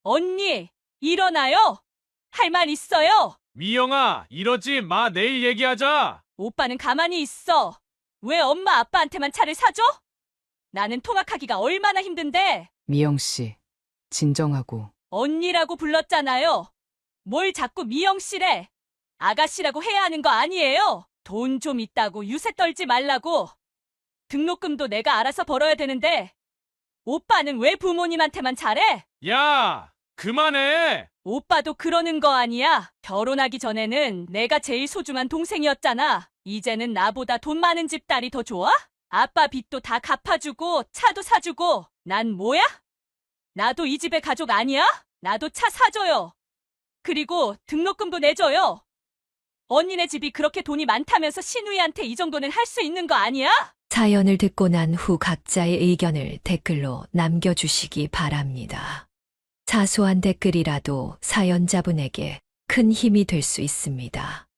언니, 일어나요. 할 말 있어요. 미영아, 이러지 마. 내일 얘기하자. 오빠는 가만히 있어. 왜 엄마 아빠한테만 차를 사줘? 나는 통학하기가 얼마나 힘든데. 미영 씨, 진정하고. 언니라고 불렀잖아요. 뭘 자꾸 미영 씨래. 아가씨라고 해야 하는 거 아니에요? 돈 좀 있다고 유세 떨지 말라고. 등록금도 내가 알아서 벌어야 되는데 오빠는 왜 부모님한테만 잘해? 야, 그만해. 오빠도 그러는 거 아니야? 결혼하기 전에는 내가 제일 소중한 동생이었잖아. 이제는 나보다 돈 많은 집 딸이 더 좋아? 아빠 빚도 다 갚아주고 차도 사주고 난 뭐야? 나도 이 집의 가족 아니야? 나도 차 사줘요. 그리고 등록금도 내줘요. 언니네 집이 그렇게 돈이 많다면서 신우이한테 이 정도는 할 수 있는 거 아니야? 사연을 듣고 난 후 각자의 의견을 댓글로 남겨주시기 바랍니다. 사소한 댓글이라도 사연자분에게 큰 힘이 될 수 있습니다.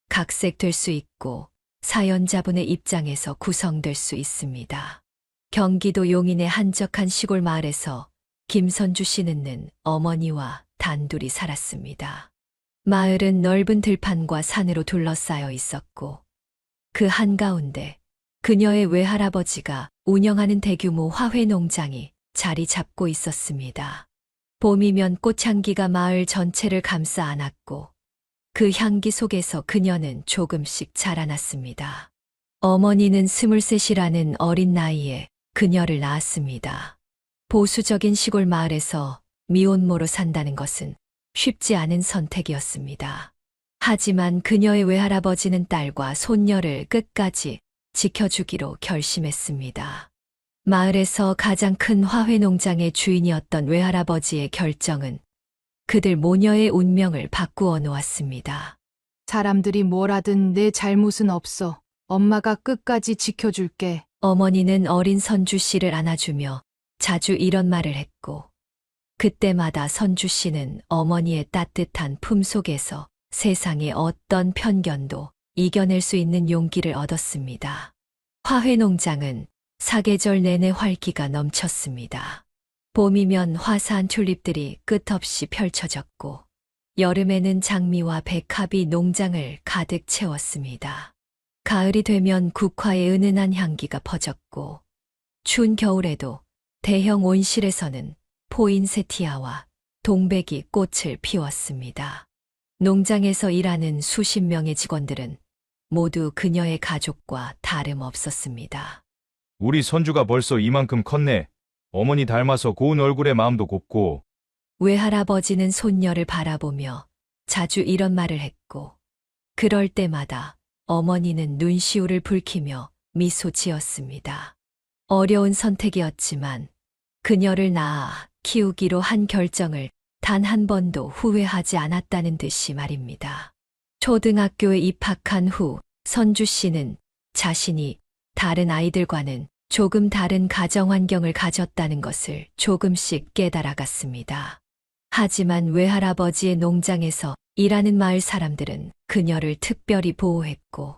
각색될 수 있고 사연자분의 입장에서 구성될 수 있습니다. 경기도 용인의 한적한 시골 마을에서 김선주 씨는 어머니와 단둘이 살았습니다. 마을은 넓은 들판과 산으로 둘러싸여 있었고 그 한가운데 그녀의 외할아버지가 운영하는 대규모 화훼 농장이 자리 잡고 있었습니다. 봄이면 꽃향기가 마을 전체를 감싸 안았고 그 향기 속에서 그녀는 조금씩 자라났습니다. 어머니는 23이라는 어린 나이에 그녀를 낳았습니다. 보수적인 시골 마을에서 미혼모로 산다는 것은 쉽지 않은 선택이었습니다. 하지만 그녀의 외할아버지는 딸과 손녀를 끝까지 지켜주기로 결심했습니다. 마을에서 가장 큰 화훼 농장의 주인이었던 외할아버지의 결정은 그들 모녀의 운명을 바꾸어 놓았습니다. 사람들이 뭘 하든 내 잘못은 없어. 엄마가 끝까지 지켜줄게. 어머니는 어린 선주 씨를 안아주며 자주 이런 말을 했고 그때마다 선주 씨는 어머니의 따뜻한 품 속에서 세상의 어떤 편견도 이겨낼 수 있는 용기를 얻었습니다. 화훼 농장은 사계절 내내 활기가 넘쳤습니다. 봄이면 화사한 튤립들이 끝없이 펼쳐졌고 여름에는 장미와 백합이 농장을 가득 채웠습니다. 가을이 되면 국화의 은은한 향기가 퍼졌고 추운 겨울에도 대형 온실에서는 포인세티아와 동백이 꽃을 피웠습니다. 농장에서 일하는 수십 명의 직원들은 모두 그녀의 가족과 다름없었습니다. 우리 선주가 벌써 이만큼 컸네. 어머니 닮아서 고운 얼굴에 마음도 곱고. 외할아버지는 손녀를 바라보며 자주 이런 말을 했고 그럴 때마다 어머니는 눈시울을 붉히며 미소 지었습니다. 어려운 선택이었지만 그녀를 낳아 키우기로 한 결정을 단 한 번도 후회하지 않았다는 듯이 말입니다. 초등학교에 입학한 후 선주 씨는 자신이 다른 아이들과는 조금 다른 가정 환경을 가졌다는 것을 조금씩 깨달아갔습니다. 하지만 외할아버지의 농장에서 일하는 마을 사람들은 그녀를 특별히 보호했고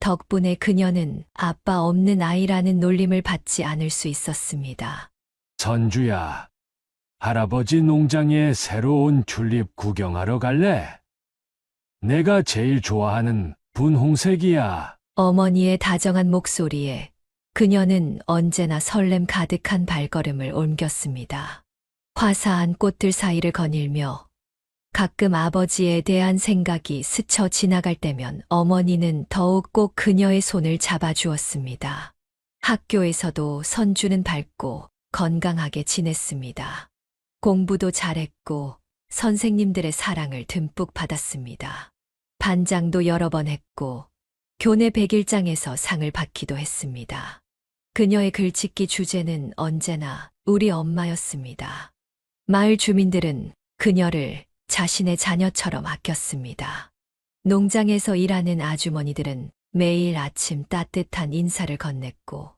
덕분에 그녀는 아빠 없는 아이라는 놀림을 받지 않을 수 있었습니다. 선주야, 할아버지 농장에 새로운 튤립 구경하러 갈래? 내가 제일 좋아하는 분홍색이야. 어머니의 다정한 목소리에 그녀는 언제나 설렘 가득한 발걸음을 옮겼습니다. 화사한 꽃들 사이를 거닐며 가끔 아버지에 대한 생각이 스쳐 지나갈 때면 어머니는 더욱 꼭 그녀의 손을 잡아주었습니다. 학교에서도 선주는 밝고 건강하게 지냈습니다. 공부도 잘했고 선생님들의 사랑을 듬뿍 받았습니다. 반장도 여러 번 했고 교내 100일장에서 상을 받기도 했습니다. 그녀의 글짓기 주제는 언제나 우리 엄마였습니다. 마을 주민들은 그녀를 자신의 자녀처럼 아꼈습니다. 농장에서 일하는 아주머니들은 매일 아침 따뜻한 인사를 건넸고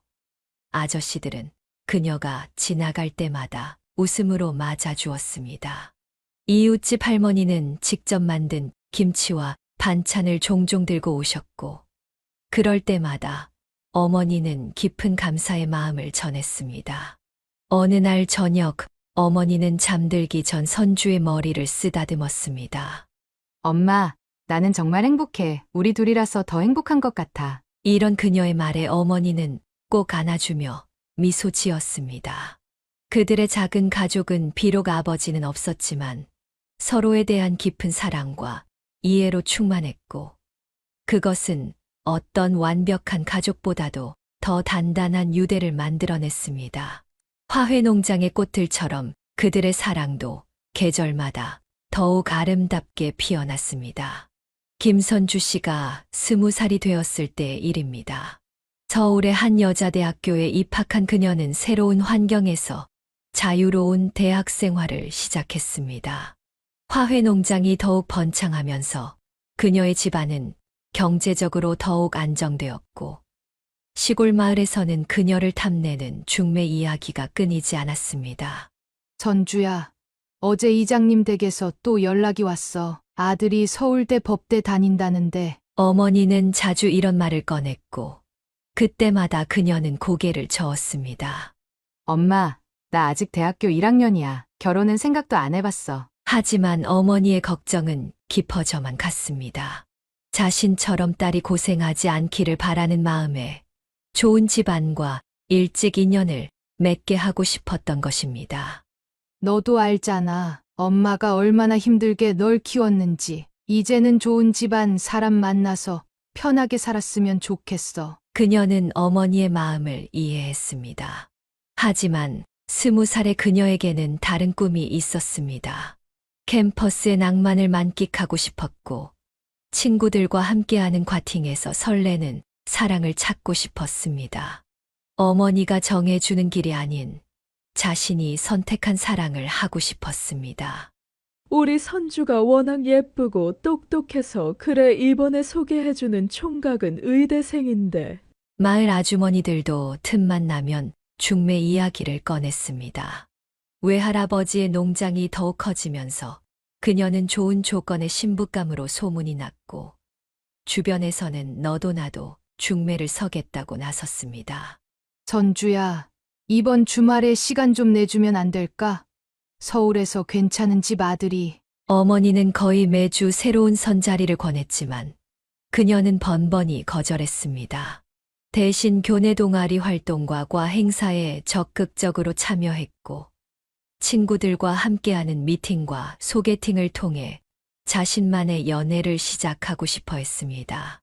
아저씨들은 그녀가 지나갈 때마다 웃음으로 맞아주었습니다. 이웃집 할머니는 직접 만든 김치와 반찬을 종종 들고 오셨고 그럴 때마다 어머니는 깊은 감사의 마음을 전했습니다. 어느 날 저녁 어머니는 잠들기 전 선주의 머리를 쓰다듬었습니다. 엄마, 나는 정말 행복해. 우리 둘이라서 더 행복한 것 같아. 이런 그녀의 말에 어머니는 꼭 안아주며 미소 지었습니다. 그들의 작은 가족은 비록 아버지는 없었지만 서로에 대한 깊은 사랑과 이해로 충만했고, 그것은 어떤 완벽한 가족보다도 더 단단한 유대를 만들어냈습니다. 화훼농장의 꽃들처럼 그들의 사랑도 계절마다 더욱 아름답게 피어났습니다. 김선주 씨가 20살이 되었을 때의 일입니다. 서울의 한 여자대학교에 입학한 그녀는 새로운 환경에서 자유로운 대학 생활을 시작했습니다. 화훼농장이 더욱 번창하면서 그녀의 집안은 경제적으로 더욱 안정되었고, 시골 마을에서는 그녀를 탐내는 중매 이야기가 끊이지 않았습니다. 선주야, 어제 이장님 댁에서 또 연락이 왔어. 아들이 서울대 법대 다닌다는데. 어머니는 자주 이런 말을 꺼냈고, 그때마다 그녀는 고개를 저었습니다. 엄마, 나 아직 대학교 1학년이야. 결혼은 생각도 안 해봤어. 하지만 어머니의 걱정은 깊어져만 갔습니다. 자신처럼 딸이 고생하지 않기를 바라는 마음에 좋은 집안과 일찍 인연을 맺게 하고 싶었던 것입니다. 너도 알잖아. 엄마가 얼마나 힘들게 널 키웠는지. 이제는 좋은 집안 사람 만나서 편하게 살았으면 좋겠어. 그녀는 어머니의 마음을 이해했습니다. 하지만 20살의 그녀에게는 다른 꿈이 있었습니다. 캠퍼스의 낭만을 만끽하고 싶었고, 친구들과 함께하는 과팅에서 설레는 사랑을 찾고 싶었습니다. 어머니가 정해주는 길이 아닌 자신이 선택한 사랑을 하고 싶었습니다. 우리 선주가 워낙 예쁘고 똑똑해서 그래 이번에 소개해주는 총각은 의대생인데. 마을 아주머니들도 틈만 나면 중매 이야기를 꺼냈습니다. 외할아버지의 농장이 더욱 커지면서 그녀는 좋은 조건의 신부감으로 소문이 났고, 주변에서는 너도 나도 중매를 서겠다고 나섰습니다. 선주야, 이번 주말에 시간 좀 내주면 안 될까? 서울에서 괜찮은 집 아들이. 어머니는 거의 매주 새로운 선자리를 권했지만 그녀는 번번이 거절했습니다. 대신 교내 동아리 활동과 과 행사에 적극적으로 참여했고, 친구들과 함께하는 미팅과 소개팅을 통해 자신만의 연애를 시작하고 싶어 했습니다.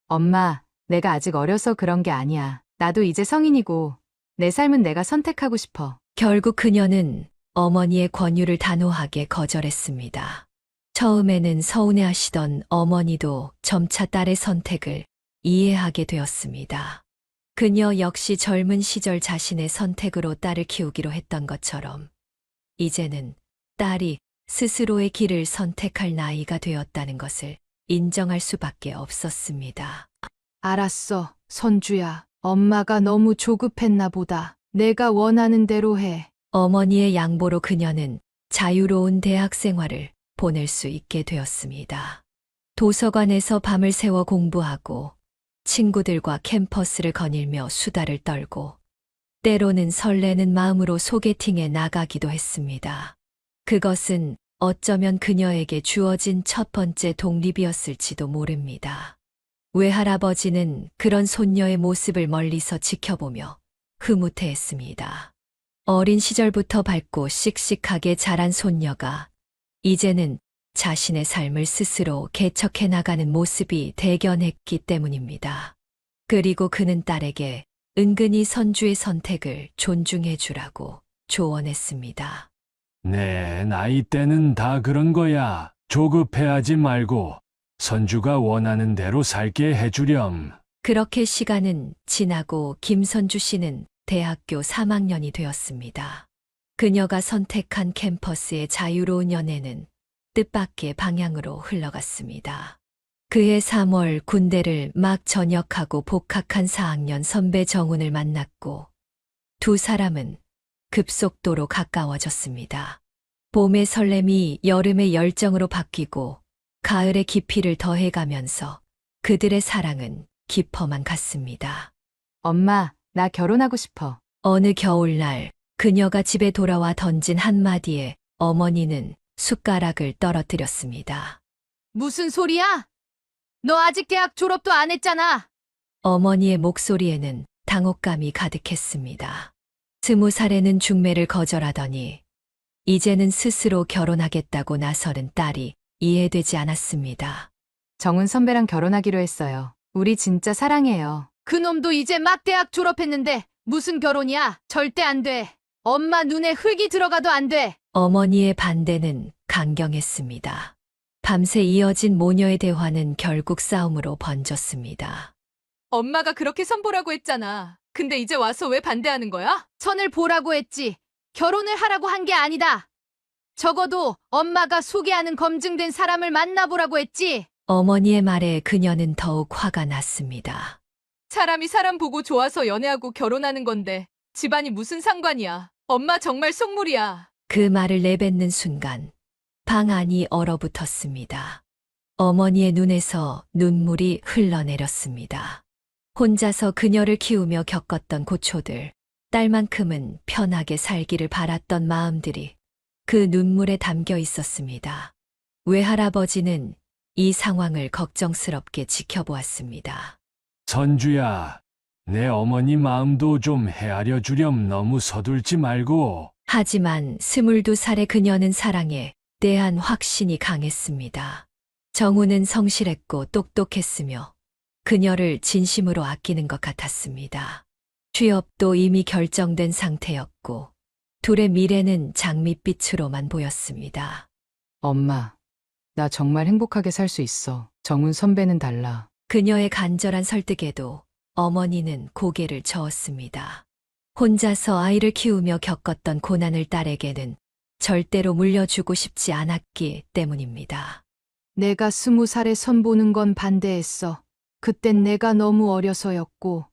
엄마, 내가 아직 어려서 그런 게 아니야. 나도 이제 성인이고 내 삶은 내가 선택하고 싶어. 결국 그녀는 어머니의 권유를 단호하게 거절했습니다. 처음에는 서운해하시던 어머니도 점차 딸의 선택을 이해하게 되었습니다. 그녀 역시 젊은 시절 자신의 선택으로 딸을 키우기로 했던 것처럼 이제는 딸이 스스로의 길을 선택할 나이가 되었다는 것을 인정할 수밖에 없었습니다. 알았어, 선주야. 엄마가 너무 조급했나 보다. 내가 원하는 대로 해. 어머니의 양보로 그녀는 자유로운 대학 생활을 보낼 수 있게 되었습니다. 도서관에서 밤을 새워 공부하고, 친구들과 캠퍼스를 거닐며 수다를 떨고, 때로는 설레는 마음으로 소개팅에 나가기도 했습니다. 그것은 어쩌면 그녀에게 주어진 첫 번째 독립이었을지도 모릅니다. 외할아버지는 그런 손녀의 모습을 멀리서 지켜보며 흐뭇해했습니다. 어린 시절부터 밝고 씩씩하게 자란 손녀가 이제는 자신의 삶을 스스로 개척해 나가는 모습이 대견했기 때문입니다. 그리고 그는 딸에게 은근히 선주의 선택을 존중해 주라고 조언했습니다. 내 나이 때는 다 그런 거야. 조급해하지 말고 선주가 원하는 대로 살게 해주렴. 그렇게 시간은 지나고 김선주 씨는 대학교 3학년이 되었습니다. 그녀가 선택한 캠퍼스의 자유로운 연애는 뜻밖의 방향으로 흘러갔습니다. 그해 3월 군대를 막 전역하고 복학한 4학년 선배 정훈을 만났고, 두 사람은 급속도로 가까워졌습니다. 봄의 설렘이 여름의 열정으로 바뀌고 가을의 깊이를 더해가면서 그들의 사랑은 깊어만 갔습니다. 엄마, 나 결혼하고 싶어. 어느 겨울날 그녀가 집에 돌아와 던진 한마디에 어머니는 숟가락을 떨어뜨렸습니다. 무슨 소리야? 너 아직 대학 졸업도 안 했잖아. 어머니의 목소리에는 당혹감이 가득했습니다. 20살에는 중매를 거절하더니 이제는 스스로 결혼하겠다고 나서는 딸이 이해되지 않았습니다. 정은 선배랑 결혼하기로 했어요. 우리 진짜 사랑해요. 그놈도 이제 막 대학 졸업했는데 무슨 결혼이야? 절대 안 돼. 엄마 눈에 흙이 들어가도 안 돼. 어머니의 반대는 강경했습니다. 밤새 이어진 모녀의 대화는 결국 싸움으로 번졌습니다. 엄마가 그렇게 선보라고 했잖아. 근데 이제 와서 왜 반대하는 거야? 선을 보라고 했지. 결혼을 하라고 한 게 아니다. 적어도 엄마가 소개하는 검증된 사람을 만나보라고 했지. 어머니의 말에 그녀는 더욱 화가 났습니다. 사람이 사람 보고 좋아서 연애하고 결혼하는 건데 집안이 무슨 상관이야. 엄마 정말 속물이야. 그 말을 내뱉는 순간 방 안이 얼어붙었습니다. 어머니의 눈에서 눈물이 흘러내렸습니다. 혼자서 그녀를 키우며 겪었던 고초들, 딸만큼은 편하게 살기를 바랐던 마음들이 그 눈물에 담겨 있었습니다. 외할아버지는 이 상황을 걱정스럽게 지켜보았습니다. 선주야, 내 어머니 마음도 좀 헤아려 주렴. 너무 서둘지 말고. 하지만 22살의 그녀는 사랑에 대한 확신이 강했습니다. 정우는 성실했고 똑똑했으며 그녀를 진심으로 아끼는 것 같았습니다. 취업도 이미 결정된 상태였고 둘의 미래는 장밋빛으로만 보였습니다. 엄마, 나 정말 행복하게 살 수 있어. 정은 선배는 달라. 그녀의 간절한 설득에도 어머니는 고개를 저었습니다. 혼자서 아이를 키우며 겪었던 고난을 딸에게는 절대로 물려주고 싶지 않았기 때문입니다. 내가 20살에 선보는 건 반대했어. 그땐 내가 너무 어려서였고,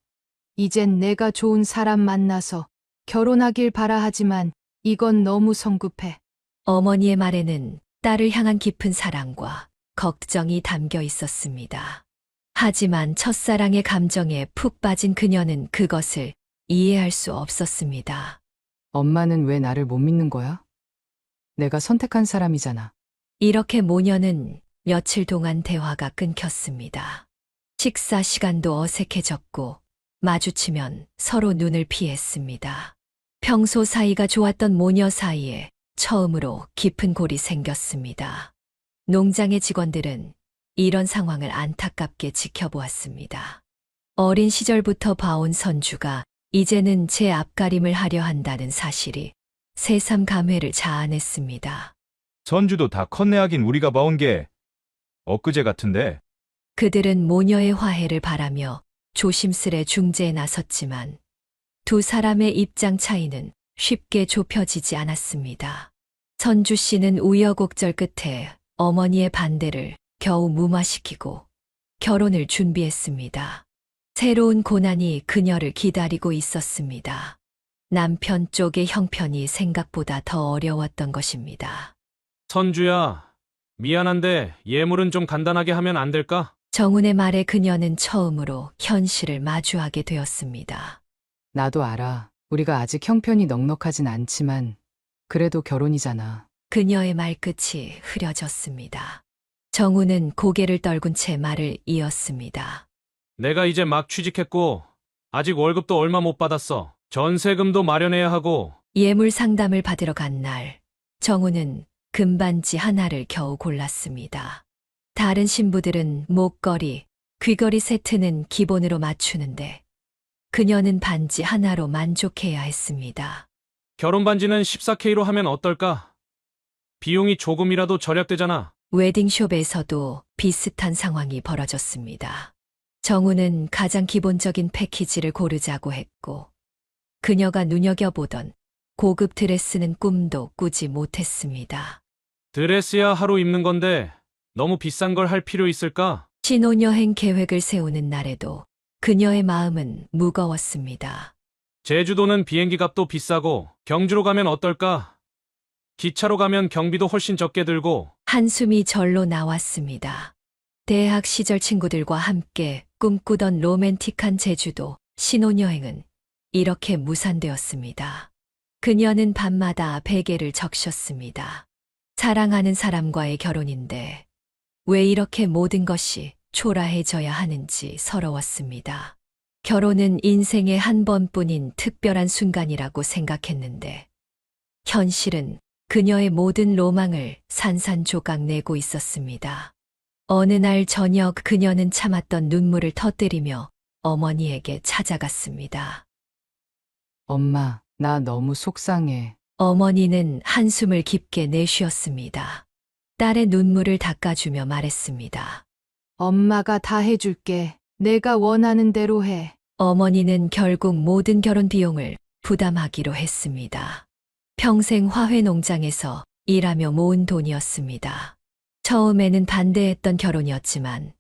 이젠 내가 좋은 사람 만나서 결혼하길 바라 하지만 이건 너무 성급해. 어머니의 말에는 딸을 향한 깊은 사랑과 걱정이 담겨 있었습니다. 하지만 첫사랑의 감정에 푹 빠진 그녀는 그것을 이해할 수 없었습니다. 엄마는 왜 나를 못 믿는 거야? 내가 선택한 사람이잖아. 이렇게 모녀는 며칠 동안 대화가 끊겼습니다. 식사 시간도 어색해졌고 마주치면 서로 눈을 피했습니다. 평소 사이가 좋았던 모녀 사이에 처음으로 깊은 골이 생겼습니다. 농장의 직원들은 이런 상황을 안타깝게 지켜보았습니다. 어린 시절부터 봐온 선주가 이제는 제 앞가림을 하려 한다는 사실이 새삼 감회를 자아냈습니다. 선주도 다 컸네. 하긴 우리가 봐온 게 엊그제 같은데. 그들은 모녀의 화해를 바라며 조심스레 중재에 나섰지만 두 사람의 입장 차이는 쉽게 좁혀지지 않았습니다. 선주 씨는 우여곡절 끝에 어머니의 반대를 겨우 무마시키고 결혼을 준비했습니다. 새로운 고난이 그녀를 기다리고 있었습니다. 남편 쪽의 형편이 생각보다 더 어려웠던 것입니다. 선주야, 미안한데 예물은 좀 간단하게 하면 안 될까? 정훈의 말에 그녀는 처음으로 현실을 마주하게 되었습니다. 나도 알아. 우리가 아직 형편이 넉넉하진 않지만 그래도 결혼이잖아. 그녀의 말끝이 흐려졌습니다. 정우는 고개를 떨군 채 말을 이었습니다. 내가 이제 막 취직했고 아직 월급도 얼마 못 받았어. 전세금도 마련해야 하고. 예물 상담을 받으러 간 날, 정우는 금반지 하나를 겨우 골랐습니다. 다른 신부들은 목걸이, 귀걸이 세트는 기본으로 맞추는데 그녀는 반지 하나로 만족해야 했습니다. 결혼 반지는 14K로 하면 어떨까? 비용이 조금이라도 절약되잖아. 웨딩숍에서도 비슷한 상황이 벌어졌습니다. 정우는 가장 기본적인 패키지를 고르자고 했고 그녀가 눈여겨보던 고급 드레스는 꿈도 꾸지 못했습니다. 드레스야 하루 입는 건데 너무 비싼 걸 할 필요 있을까? 신혼여행 계획을 세우는 날에도 그녀의 마음은 무거웠습니다. 제주도는 비행기 값도 비싸고 경주로 가면 어떨까? 기차로 가면 경비도 훨씬 적게 들고. 한숨이 절로 나왔습니다. 대학 시절 친구들과 함께 꿈꾸던 로맨틱한 제주도 신혼여행은 이렇게 무산되었습니다. 그녀는 밤마다 베개를 적셨습니다. 사랑하는 사람과의 결혼인데 왜 이렇게 모든 것이 초라해져야 하는지 서러웠습니다. 결혼은 인생의 한 번뿐인 특별한 순간이라고 생각했는데 현실은 그녀의 모든 로망을 산산조각 내고 있었습니다. 어느 날 저녁 그녀는 참았던 눈물을 터뜨리며 어머니에게 찾아갔습니다. 엄마, 나 너무 속상해. 어머니는 한숨을 깊게 내쉬었습니다. 딸의 눈물을 닦아주며 말했습니다. 엄마가 다 해줄게. 내가 원하는 대로 해. 어머니는 결국 모든 결혼 비용을 부담하기로 했습니다. 평생 화훼 농장에서 일하며 모은 돈이었습니다. 처음에는 반대했던 결혼이었지만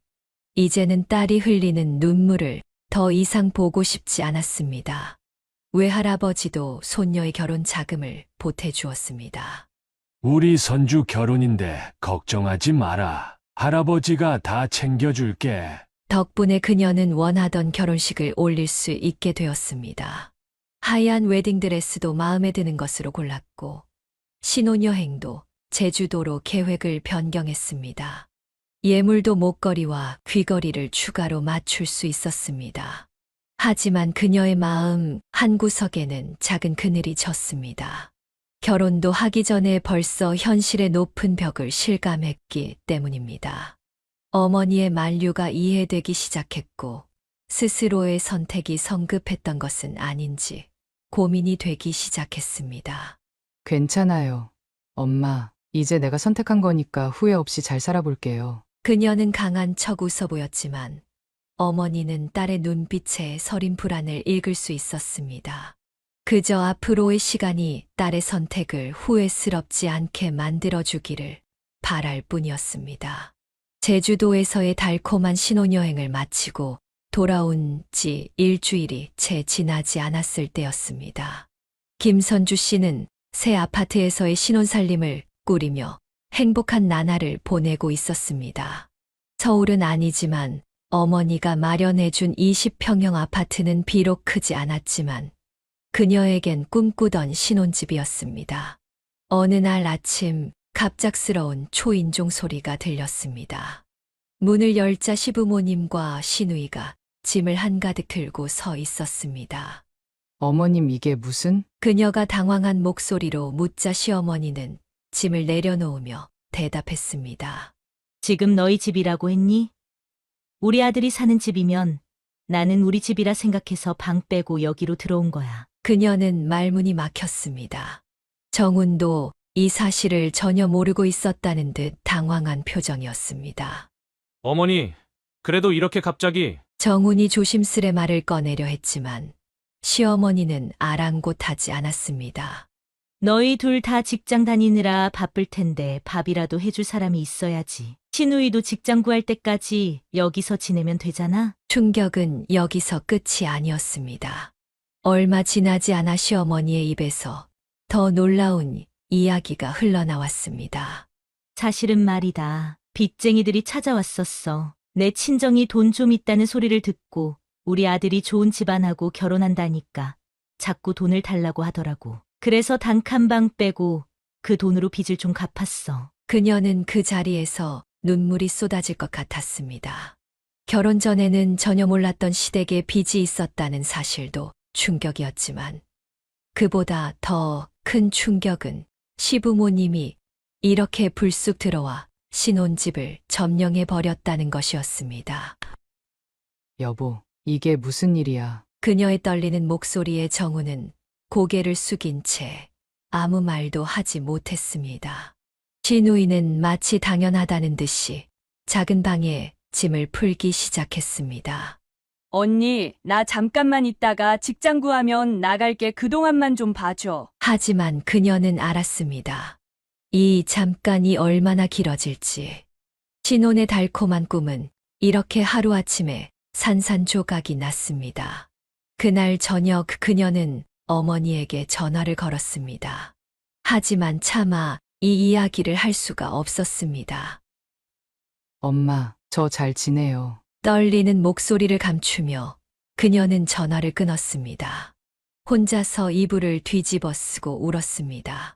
이제는 딸이 흘리는 눈물을 더 이상 보고 싶지 않았습니다. 외할아버지도 손녀의 결혼 자금을 보태주었습니다. 우리 선주 결혼인데 걱정하지 마라. 할아버지가 다 챙겨줄게. 덕분에 그녀는 원하던 결혼식을 올릴 수 있게 되었습니다. 하얀 웨딩드레스도 마음에 드는 것으로 골랐고 신혼여행도 제주도로 계획을 변경했습니다. 예물도 목걸이와 귀걸이를 추가로 맞출 수 있었습니다. 하지만 그녀의 마음 한구석에는 작은 그늘이 졌습니다. 결혼도 하기 전에 벌써 현실의 높은 벽을 실감했기 때문입니다. 어머니의 만류가 이해되기 시작했고 스스로의 선택이 성급했던 것은 아닌지 고민이 되기 시작했습니다. 괜찮아요. 엄마, 이제 내가 선택한 거니까 후회 없이 잘 살아볼게요. 그녀는 강한 척 웃어 보였지만 어머니는 딸의 눈빛에 서린 불안을 읽을 수 있었습니다. 그저 앞으로의 시간이 딸의 선택을 후회스럽지 않게 만들어주기를 바랄 뿐이었습니다. 제주도에서의 달콤한 신혼여행을 마치고 돌아온 지 일주일이 채 지나지 않았을 때였습니다. 김선주 씨는 새 아파트에서의 신혼살림을 꾸리며 행복한 나날을 보내고 있었습니다. 서울은 아니지만 어머니가 마련해준 20평형 아파트는 비록 크지 않았지만 그녀에겐 꿈꾸던 신혼집이었습니다. 어느 날 아침 갑작스러운 초인종 소리가 들렸습니다. 문을 열자 시부모님과 시누이가 짐을 한가득 들고 서 있었습니다. 어머님, 이게 무슨? 그녀가 당황한 목소리로 묻자 시어머니는 짐을 내려놓으며 대답했습니다. 지금 너희 집이라고 했니? 우리 아들이 사는 집이면 나는 우리 집이라 생각해서 방 빼고 여기로 들어온 거야. 그녀는 말문이 막혔습니다. 정훈도 이 사실을 전혀 모르고 있었다는 듯 당황한 표정이었습니다. 어머니, 그래도 이렇게 갑자기 정훈이 조심스레 말을 꺼내려 했지만 시어머니는 아랑곳하지 않았습니다. 너희 둘 다 직장 다니느라 바쁠 텐데 밥이라도 해줄 사람이 있어야지. 신우이도 직장 구할 때까지 여기서 지내면 되잖아? 충격은 여기서 끝이 아니었습니다. 얼마 지나지 않아 시어머니의 입에서 더 놀라운 이야기가 흘러나왔습니다. 사실은 말이다. 빚쟁이들이 찾아왔었어. 내 친정이 돈 좀 있다는 소리를 듣고 우리 아들이 좋은 집안하고 결혼한다니까 자꾸 돈을 달라고 하더라고. 그래서 단칸방 빼고 그 돈으로 빚을 좀 갚았어. 그녀는 그 자리에서 눈물이 쏟아질 것 같았습니다. 결혼 전에는 전혀 몰랐던 시댁에 빚이 있었다는 사실도 충격이었지만 그보다 더 큰 충격은 시부모님이 이렇게 불쑥 들어와 신혼집을 점령해 버렸다는 것이었습니다. 여보, 이게 무슨 일이야? 그녀의 떨리는 목소리에 정우는 고개를 숙인 채 아무 말도 하지 못했습니다. 시누이는 마치 당연하다는 듯이 작은 방에 짐을 풀기 시작했습니다. 언니, 나 잠깐만 있다가 직장 구하면 나갈게. 그동안만 좀 봐줘. 하지만 그녀는 알았습니다. 이 잠깐이 얼마나 길어질지. 신혼의 달콤한 꿈은 이렇게 하루아침에 산산조각이 났습니다. 그날 저녁 그녀는 어머니에게 전화를 걸었습니다. 하지만 차마 이 이야기를 할 수가 없었습니다. 엄마, 저 잘 지내요. 떨리는 목소리를 감추며 그녀는 전화를 끊었습니다. 혼자서 이불을 뒤집어 쓰고 울었습니다.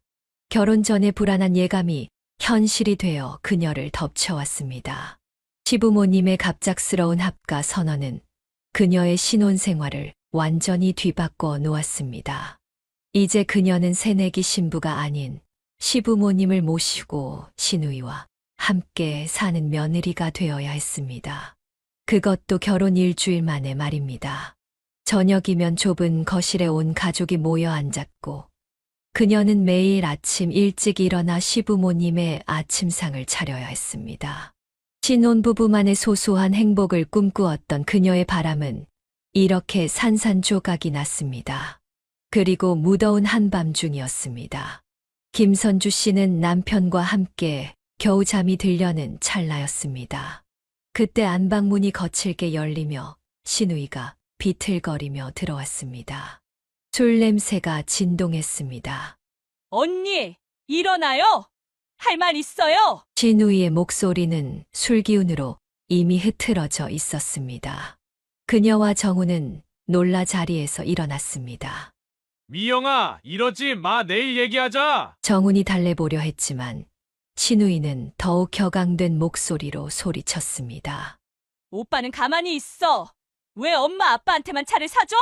결혼 전에 불안한 예감이 현실이 되어 그녀를 덮쳐왔습니다. 시부모님의 갑작스러운 합가 선언은 그녀의 신혼 생활을 완전히 뒤바꿔 놓았습니다. 이제 그녀는 새내기 신부가 아닌 시부모님을 모시고 시누이와 함께 사는 며느리가 되어야 했습니다. 그것도 결혼 일주일 만에 말입니다. 저녁이면 좁은 거실에 온 가족이 모여 앉았고 그녀는 매일 아침 일찍 일어나 시부모님의 아침상을 차려야 했습니다. 신혼부부만의 소소한 행복을 꿈꾸었던 그녀의 바람은 이렇게 산산조각이 났습니다. 그리고 무더운 한밤중이었습니다. 김선주 씨는 남편과 함께 겨우 잠이 들려는 찰나였습니다. 그때 안방문이 거칠게 열리며 시누이가 비틀거리며 들어왔습니다. 술 냄새가 진동했습니다. 언니, 일어나요! 할 말 있어요! 시누이의 목소리는 술기운으로 이미 흐트러져 있었습니다. 그녀와 정우는 놀라 자리에서 일어났습니다. 미영아, 이러지 마. 내일 얘기하자. 정훈이 달래보려 했지만 시누이는 더욱 격앙된 목소리로 소리쳤습니다. 오빠는 가만히 있어. 왜 엄마 아빠한테만 차를 사줘?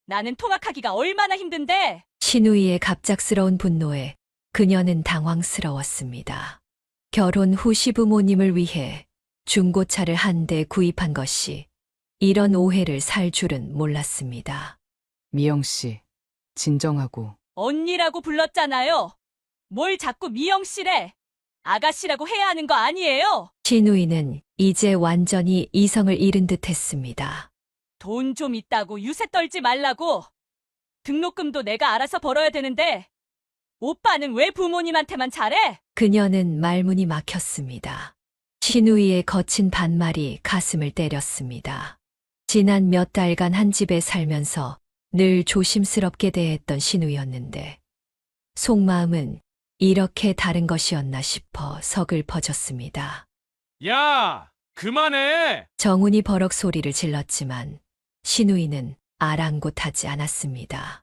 나는 통학하기가 얼마나 힘든데. 시누이의 갑작스러운 분노에 그녀는 당황스러웠습니다. 결혼 후 시부모님을 위해 중고차를 한 대 구입한 것이 이런 오해를 살 줄은 몰랐습니다. 미영 씨, 진정하고. 언니라고 불렀잖아요. 뭘 자꾸 미영씨래. 아가씨라고 해야 하는 거 아니에요? 시누이는 이제 완전히 이성을 잃은 듯 했습니다. 돈 좀 있다고 유세 떨지 말라고. 등록금도 내가 알아서 벌어야 되는데 오빠는 왜 부모님한테만 잘해? 그녀는 말문이 막혔습니다. 시누이의 거친 반말이 가슴을 때렸습니다. 지난 몇 달간 한 집에 살면서 늘 조심스럽게 대했던 시누이였는데 속마음은 이렇게 다른 것이었나 싶어 서글퍼졌습니다. 야, 그만해. 정훈이 버럭 소리를 질렀지만 시누이는 아랑곳하지 않았습니다.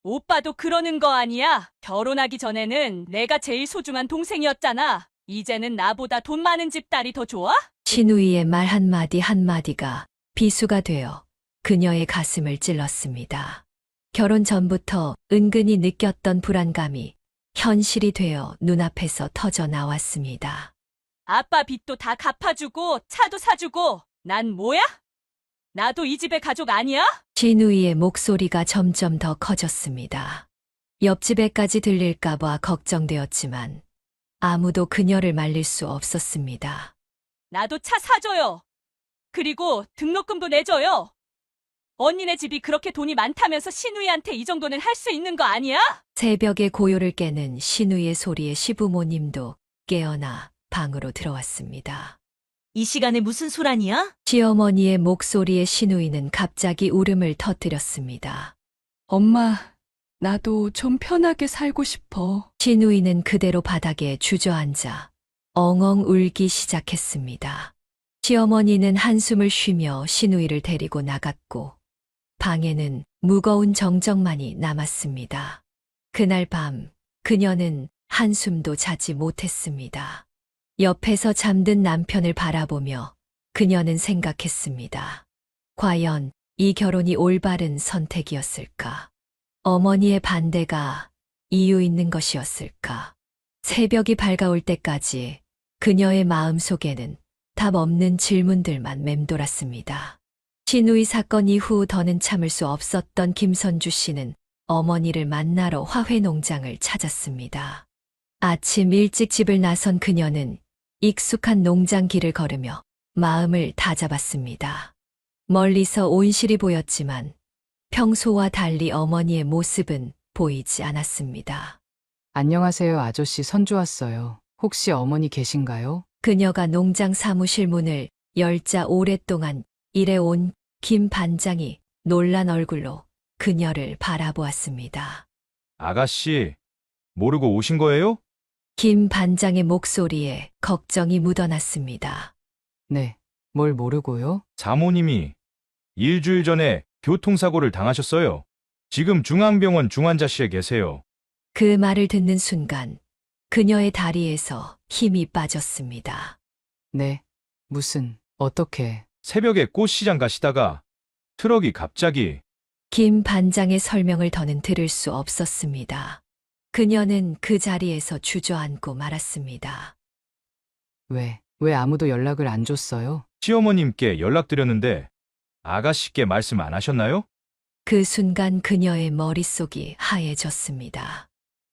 오빠도 그러는 거 아니야? 결혼하기 전에는 내가 제일 소중한 동생이었잖아. 이제는 나보다 돈 많은 집 딸이 더 좋아? 시누이의 말 한마디 한마디가 비수가 되어 그녀의 가슴을 찔렀습니다. 결혼 전부터 은근히 느꼈던 불안감이 현실이 되어 눈앞에서 터져 나왔습니다. 아빠 빚도 다 갚아주고 차도 사주고 난 뭐야? 나도 이 집의 가족 아니야? 시누이의 목소리가 점점 더 커졌습니다. 옆집에까지 들릴까봐 걱정되었지만 아무도 그녀를 말릴 수 없었습니다. 나도 차 사줘요. 그리고 등록금도 내줘요. 언니네 집이 그렇게 돈이 많다면서 시누이한테 이 정도는 할 수 있는 거 아니야? 새벽에 고요를 깨는 시누이의 소리에 시부모님도 깨어나 방으로 들어왔습니다. 이 시간에 무슨 소란이야? 시어머니의 목소리에 시누이는 갑자기 울음을 터뜨렸습니다. 엄마, 나도 좀 편하게 살고 싶어. 시누이는 그대로 바닥에 주저앉아 엉엉 울기 시작했습니다. 시어머니는 한숨을 쉬며 시누이를 데리고 나갔고 방에는 무거운 정적만이 남았습니다. 그날 밤 그녀는 한숨도 자지 못했습니다. 옆에서 잠든 남편을 바라보며 그녀는 생각했습니다. 과연 이 결혼이 올바른 선택이었을까? 어머니의 반대가 이유 있는 것이었을까? 새벽이 밝아올 때까지 그녀의 마음속에는 답 없는 질문들만 맴돌았습니다. 시누이 사건 이후 더는 참을 수 없었던 김선주 씨는 어머니를 만나러 화훼농장을 찾았습니다. 아침 일찍 집을 나선 그녀는 익숙한 농장 길을 걸으며 마음을 다잡았습니다. 멀리서 온실이 보였지만 평소와 달리 어머니의 모습은 보이지 않았습니다. 안녕하세요, 아저씨. 선주 왔어요. 혹시 어머니 계신가요? 그녀가 농장 사무실 문을 열자 오랫동안 일해온 김 반장이 놀란 얼굴로 그녀를 바라보았습니다. 아가씨, 모르고 오신 거예요? 김 반장의 목소리에 걱정이 묻어났습니다. 네. 뭘 모르고요? 사모님이 일주일 전에 교통사고를 당하셨어요. 지금 중앙병원 중환자실에 계세요. 그 말을 듣는 순간 그녀의 다리에서 힘이 빠졌습니다. 네. 무슨, 어떻게. 새벽에 꽃시장 가시다가 트럭이 갑자기 김 반장의 설명을 더는 들을 수 없었습니다. 그녀는 그 자리에서 주저앉고 말았습니다. 왜 아무도 연락을 안 줬어요? 시어머님께 연락드렸는데 아가씨께 말씀 안 하셨나요? 그 순간 그녀의 머릿속이 하얘졌습니다.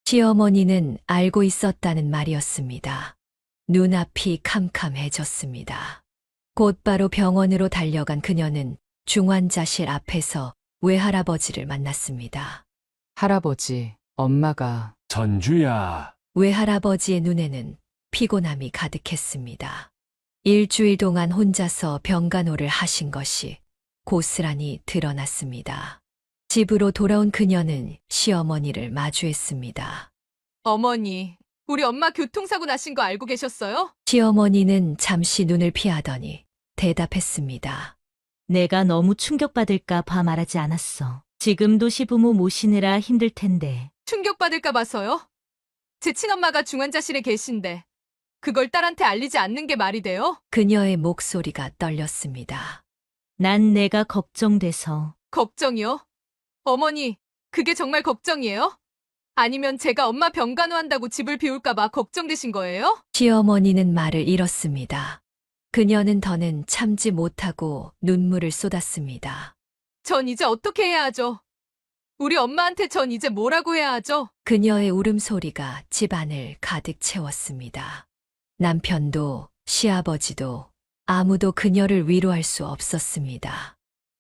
시어머니는 알고 있었다는 말이었습니다. 눈앞이 캄캄해졌습니다. 곧바로 병원으로 달려간 그녀는 중환자실 앞에서 외할아버지를 만났습니다. 할아버지, 엄마가. 선주야, 외할아버지의 눈에는 피곤함이 가득했습니다. 일주일 동안 혼자서 병간호를 하신 것이 고스란히 드러났습니다. 집으로 돌아온 그녀는 시어머니를 마주했습니다. 어머니, 우리 엄마 교통사고 나신 거 알고 계셨어요? 시어머니는 잠시 눈을 피하더니 대답했습니다. 내가 너무 충격받을까 봐 말하지 않았어. 지금도 시부모 모시느라 힘들 텐데. 충격받을까 봐서요? 제 친엄마가 중환자실에 계신데 그걸 딸한테 알리지 않는 게 말이 돼요? 그녀의 목소리가 떨렸습니다. 난 내가 걱정돼서. 걱정이요? 어머니, 그게 정말 걱정이에요? 아니면 제가 엄마 병간호한다고 집을 비울까 봐 걱정되신 거예요? 시어머니는 말을 잃었습니다. 그녀는 더는 참지 못하고 눈물을 쏟았습니다. 전 이제 어떻게 해야 하죠? 우리 엄마한테 전 이제 뭐라고 해야 하죠? 그녀의 울음소리가 집안을 가득 채웠습니다. 남편도 시아버지도 아무도 그녀를 위로할 수 없었습니다.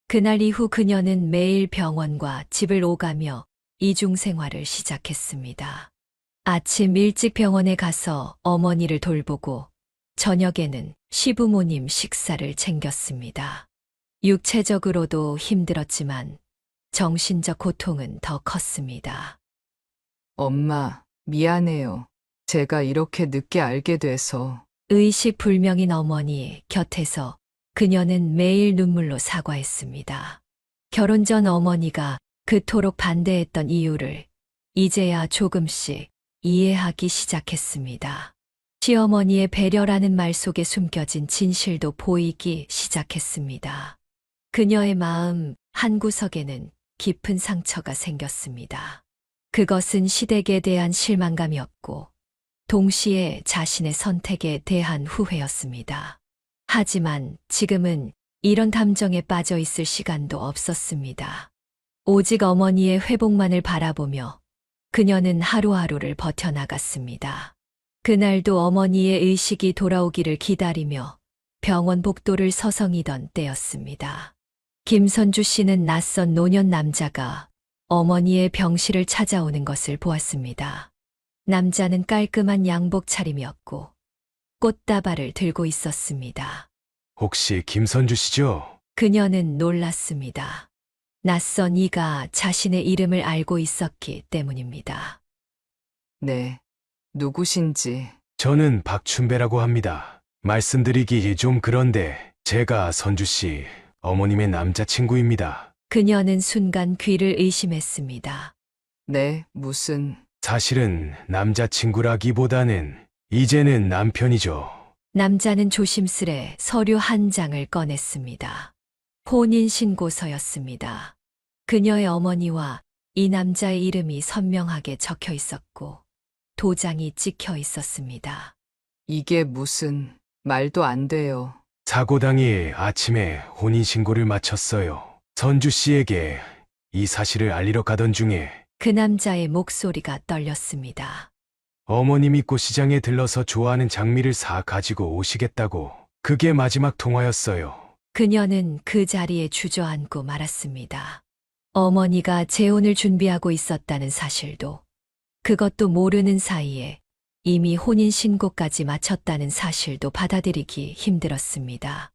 그날 이후 그녀는 매일 병원과 집을 오가며 이중생활을 시작했습니다. 아침 일찍 병원에 가서 어머니를 돌보고 저녁에는 시부모님 식사를 챙겼습니다. 육체적으로도 힘들었지만 정신적 고통은 더 컸습니다. 엄마, 미안해요. 제가 이렇게 늦게 알게 돼서. 의식불명인 어머니 곁에서 그녀는 매일 눈물로 사과했습니다. 결혼 전 어머니가 그토록 반대했던 이유를 이제야 조금씩 이해하기 시작했습니다. 시어머니의 배려라는 말 속에 숨겨진 진실도 보이기 시작했습니다. 그녀의 마음 한구석에는 깊은 상처가 생겼습니다. 그것은 시댁에 대한 실망감이었고 동시에 자신의 선택에 대한 후회였습니다. 하지만 지금은 이런 감정에 빠져 있을 시간도 없었습니다. 오직 어머니의 회복만을 바라보며 그녀는 하루하루를 버텨나갔습니다. 그날도 어머니의 의식이 돌아오기를 기다리며 병원 복도를 서성이던 때였습니다. 김선주 씨는 낯선 노년 남자가 어머니의 병실을 찾아오는 것을 보았습니다. 남자는 깔끔한 양복 차림이었고 꽃다발을 들고 있었습니다. 혹시 김선주 씨죠? 그녀는 놀랐습니다. 낯선 이가 자신의 이름을 알고 있었기 때문입니다. 네. 누구신지. 저는 박춘배라고 합니다. 말씀드리기 좀 그런데 제가 선주 씨 어머님의 남자친구입니다. 그녀는 순간 귀를 의심했습니다. 네, 무슨. 사실은 남자친구라기보다는 이제는 남편이죠. 남자는 조심스레 서류 한 장을 꺼냈습니다. 혼인신고서였습니다. 그녀의 어머니와 이 남자의 이름이 선명하게 적혀 있었고 도장이 찍혀 있었습니다. 이게 무슨. 말도 안 돼요. 사고 당일 아침에 혼인신고를 마쳤어요. 선주 씨에게 이 사실을 알리러 가던 중에 그 남자의 목소리가 떨렸습니다. 어머님이 꽃시장에 들러서 좋아하는 장미를 사 가지고 오시겠다고. 그게 마지막 통화였어요. 그녀는 그 자리에 주저앉고 말았습니다. 어머니가 재혼을 준비하고 있었다는 사실도, 그것도 모르는 사이에 이미 혼인신고까지 마쳤다는 사실도 받아들이기 힘들었습니다.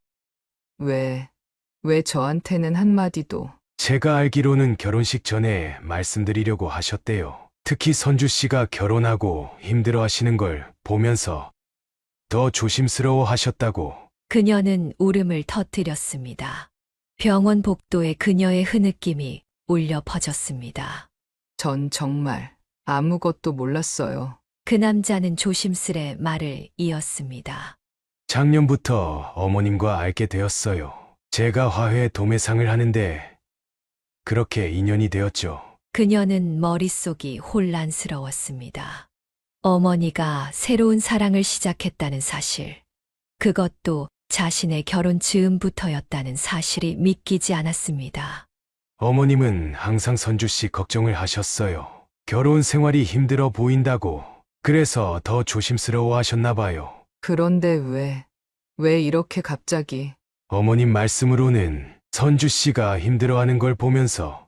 왜 저한테는 한마디도. 제가 알기로는 결혼식 전에 말씀드리려고 하셨대요. 특히 선주 씨가 결혼하고 힘들어 하시는 걸 보면서 더 조심스러워 하셨다고. 그녀는 울음을 터뜨렸습니다. 병원 복도에 그녀의 흐느낌이 울려 퍼졌습니다. 전 정말 아무것도 몰랐어요. 그 남자는 조심스레 말을 이었습니다. 작년부터 어머님과 알게 되었어요. 제가 화훼 도매상을 하는데 그렇게 인연이 되었죠. 그녀는 머릿속이 혼란스러웠습니다. 어머니가 새로운 사랑을 시작했다는 사실, 그것도 자신의 결혼 즈음부터였다는 사실이 믿기지 않았습니다. 어머님은 항상 선주 씨 걱정을 하셨어요. 결혼 생활이 힘들어 보인다고. 그래서 더 조심스러워 하셨나 봐요. 그런데 왜 이렇게 갑자기? 어머님 말씀으로는 선주 씨가 힘들어하는 걸 보면서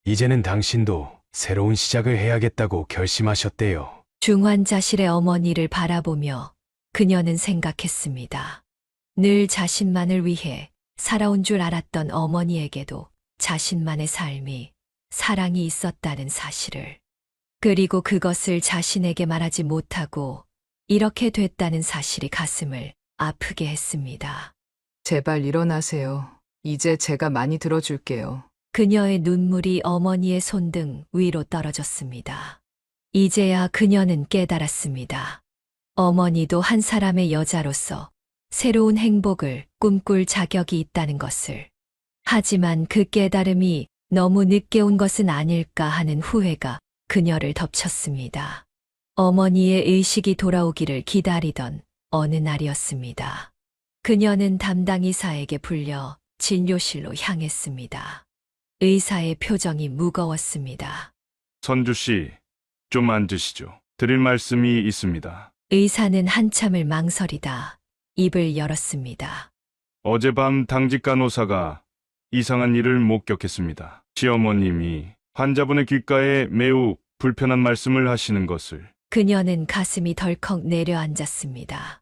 이제는 당신도 새로운 시작을 해야겠다고 결심하셨대요. 중환자실의 어머니를 바라보며 그녀는 생각했습니다. 늘 자신만을 위해 살아온 줄 알았던 어머니에게도 자신만의 삶이, 사랑이 있었다는 사실을, 그리고 그것을 자신에게 말하지 못하고 이렇게 됐다는 사실이 가슴을 아프게 했습니다. 제발 일어나세요. 이제 제가 많이 들어줄게요. 그녀의 눈물이 어머니의 손등 위로 떨어졌습니다. 이제야 그녀는 깨달았습니다. 어머니도 한 사람의 여자로서 새로운 행복을 꿈꿀 자격이 있다는 것을. 하지만 그 깨달음이 너무 늦게 온 것은 아닐까 하는 후회가 그녀를 덮쳤습니다. 어머니의 의식이 돌아오기를 기다리던 어느 날이었습니다. 그녀는 담당 의사에게 불려 진료실로 향했습니다. 의사의 표정이 무거웠습니다. 선주 씨, 좀 앉으시죠. 드릴 말씀이 있습니다. 의사는 한참을 망설이다 입을 열었습니다. 어젯밤 당직 간호사가 이상한 일을 목격했습니다. 시어머님이 환자분의 귓가에 매우 불편한 말씀을 하시는 것을. 그녀는 가슴이 덜컥 내려앉았습니다.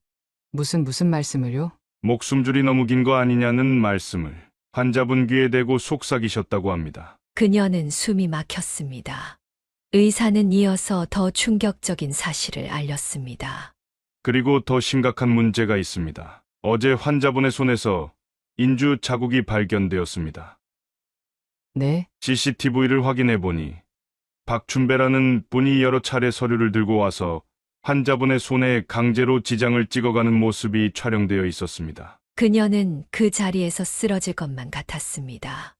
무슨 말씀을요? 목숨줄이 너무 긴 거 아니냐는 말씀을 환자분 귀에 대고 속삭이셨다고 합니다. 그녀는 숨이 막혔습니다. 의사는 이어서 더 충격적인 사실을 알렸습니다. 그리고 더 심각한 문제가 있습니다. 어제 환자분의 손에서 인주 자국이 발견되었습니다. 네? CCTV를 확인해 보니 박춘배라는 분이 여러 차례 서류를 들고 와서 환자분의 손에 강제로 지장을 찍어가는 모습이 촬영되어 있었습니다. 그녀는 그 자리에서 쓰러질 것만 같았습니다.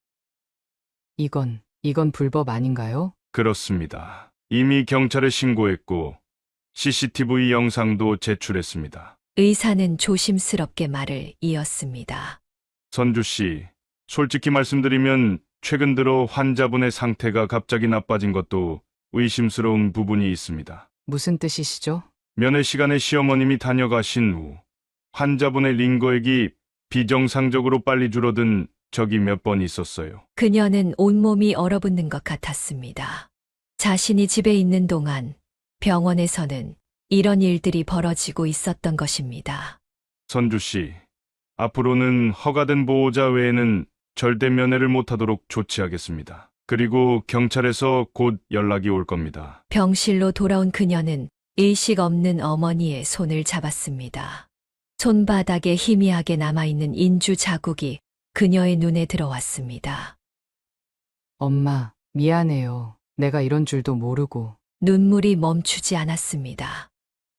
이건 불법 아닌가요? 그렇습니다. 이미 경찰에 신고했고 CCTV 영상도 제출했습니다. 의사는 조심스럽게 말을 이었습니다. 선주 씨, 솔직히 말씀드리면 최근 들어 환자분의 상태가 갑자기 나빠진 것도 의심스러운 부분이 있습니다. 무슨 뜻이시죠? 면회 시간에 시어머님이 다녀가신 후 환자분의 링거액이 비정상적으로 빨리 줄어든 적이 몇 번 있었어요. 그녀는 온몸이 얼어붙는 것 같았습니다. 자신이 집에 있는 동안 병원에서는 이런 일들이 벌어지고 있었던 것입니다. 선주 씨, 앞으로는 허가된 보호자 외에는 절대 면회를 못하도록 조치하겠습니다. 그리고 경찰에서 곧 연락이 올 겁니다. 병실로 돌아온 그녀는 의식 없는 어머니의 손을 잡았습니다. 손바닥에 희미하게 남아있는 인주 자국이 그녀의 눈에 들어왔습니다. 엄마, 미안해요. 내가 이런 줄도 모르고. 눈물이 멈추지 않았습니다.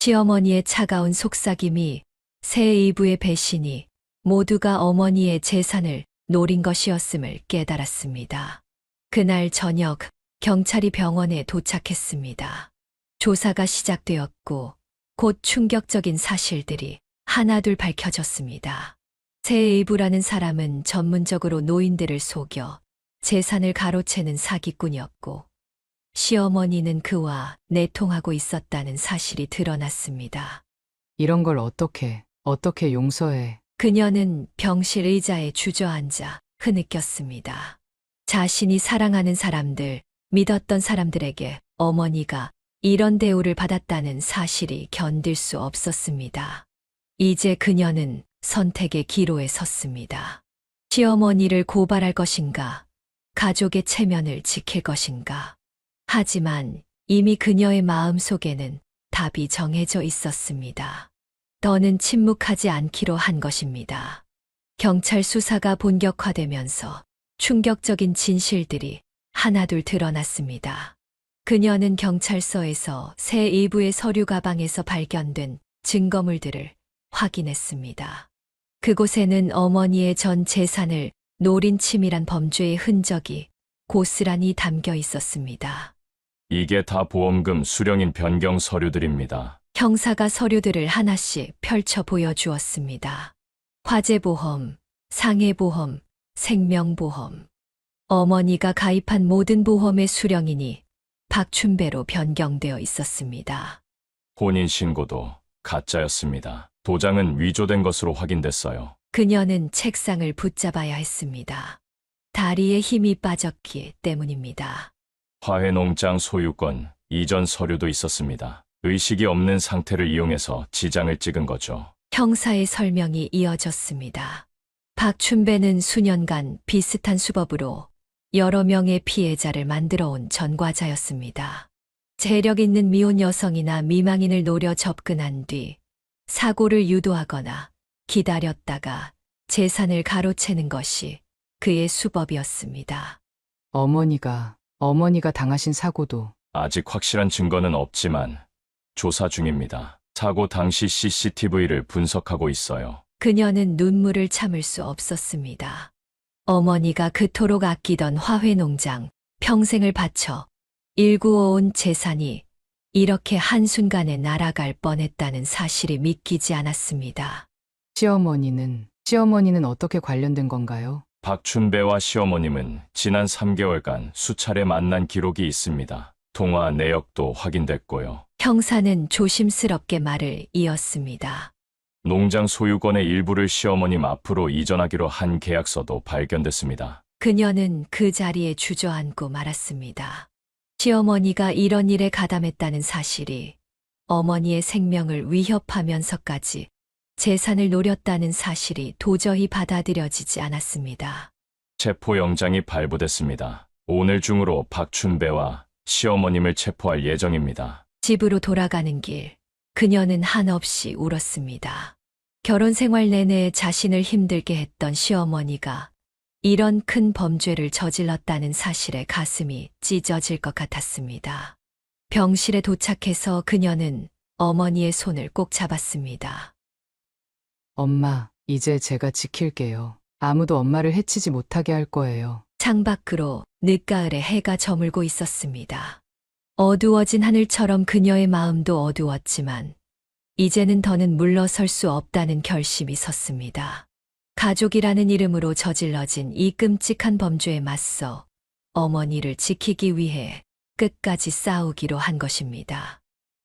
시어머니의 차가운 속삭임이, 새 의부의 배신이 모두가 어머니의 재산을 노린 것이었음을 깨달았습니다. 그날 저녁 경찰이 병원에 도착했습니다. 조사가 시작되었고 곧 충격적인 사실들이 하나둘 밝혀졌습니다. 새 의부라는 사람은 전문적으로 노인들을 속여 재산을 가로채는 사기꾼이었고 시어머니는 그와 내통하고 있었다는 사실이 드러났습니다. 이런 걸 어떻게 용서해. 그녀는 병실 의자에 주저앉아 흐느꼈습니다. 자신이 사랑하는 사람들, 믿었던 사람들에게 어머니가 이런 대우를 받았다는 사실이 견딜 수 없었습니다. 이제 그녀는 선택의 기로에 섰습니다. 시어머니를 고발할 것인가, 가족의 체면을 지킬 것인가. 하지만 이미 그녀의 마음 속에는 답이 정해져 있었습니다. 더는 침묵하지 않기로 한 것입니다. 경찰 수사가 본격화되면서 충격적인 진실들이 하나둘 드러났습니다. 그녀는 경찰서에서 새 일부의 서류 가방에서 발견된 증거물들을 확인했습니다. 그곳에는 어머니의 전 재산을 노린 치밀한 범죄의 흔적이 고스란히 담겨 있었습니다. 이게 다 보험금 수령인 변경 서류들입니다. 형사가 서류들을 하나씩 펼쳐 보여주었습니다. 화재보험, 상해보험, 생명보험. 어머니가 가입한 모든 보험의 수령인이 박춘배로 변경되어 있었습니다. 혼인신고도 가짜였습니다. 도장은 위조된 것으로 확인됐어요. 그녀는 책상을 붙잡아야 했습니다. 다리에 힘이 빠졌기 때문입니다. 화훼농장 소유권 이전 서류도 있었습니다. 의식이 없는 상태를 이용해서 지장을 찍은 거죠. 형사의 설명이 이어졌습니다. 박춘배는 수년간 비슷한 수법으로 여러 명의 피해자를 만들어 온 전과자였습니다. 재력 있는 미혼 여성이나 미망인을 노려 접근한 뒤 사고를 유도하거나 기다렸다가 재산을 가로채는 것이 그의 수법이었습니다. 어머니가 당하신 사고도 아직 확실한 증거는 없지만 조사 중입니다. 사고 당시 CCTV를 분석하고 있어요. 그녀는 눈물을 참을 수 없었습니다. 어머니가 그토록 아끼던 화훼농장, 평생을 바쳐 일구어온 재산이 이렇게 한순간에 날아갈 뻔했다는 사실이 믿기지 않았습니다. 시어머니는 어떻게 관련된 건가요? 박춘배와 시어머님은 지난 3개월간 수차례 만난 기록이 있습니다. 통화 내역도 확인됐고요. 형사는 조심스럽게 말을 이었습니다. 농장 소유권의 일부를 시어머님 앞으로 이전하기로 한 계약서도 발견됐습니다. 그녀는 그 자리에 주저앉고 말았습니다. 시어머니가 이런 일에 가담했다는 사실이 어머니의 생명을 위협하면서까지 재산을 노렸다는 사실이 도저히 받아들여지지 않았습니다. 체포영장이 발부됐습니다. 오늘 중으로 박춘배와 시어머님을 체포할 예정입니다. 집으로 돌아가는 길, 그녀는 한없이 울었습니다. 결혼 생활 내내 자신을 힘들게 했던 시어머니가 이런 큰 범죄를 저질렀다는 사실에 가슴이 찢어질 것 같았습니다. 병실에 도착해서 그녀는 어머니의 손을 꼭 잡았습니다. 엄마, 이제 제가 지킬게요. 아무도 엄마를 해치지 못하게 할 거예요. 창밖으로 늦가을에 해가 저물고 있었습니다. 어두워진 하늘처럼 그녀의 마음도 어두웠지만 이제는 더는 물러설 수 없다는 결심이 섰습니다. 가족이라는 이름으로 저질러진 이 끔찍한 범죄에 맞서 어머니를 지키기 위해 끝까지 싸우기로 한 것입니다.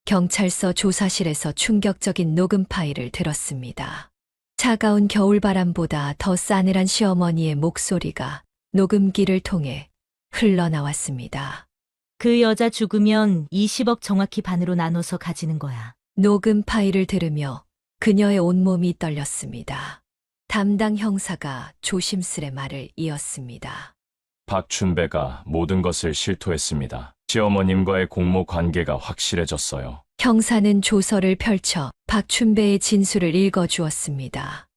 경찰서 조사실에서 충격적인 녹음 파일을 들었습니다. 차가운 겨울바람보다 더 싸늘한 시어머니의 목소리가 녹음기를 통해 흘러나왔습니다. 그 여자 죽으면 20억 정확히 반으로 나눠서 가지는 거야. 녹음 파일을 들으며 그녀의 온몸이 떨렸습니다. 담당 형사가 조심스레 말을 이었습니다. 박춘배가 모든 것을 실토했습니다. 시어머님과의 공모 관계가 확실해졌어요. 형사는 조서를 펼쳐 박춘배의 진술을 읽어주었습니다.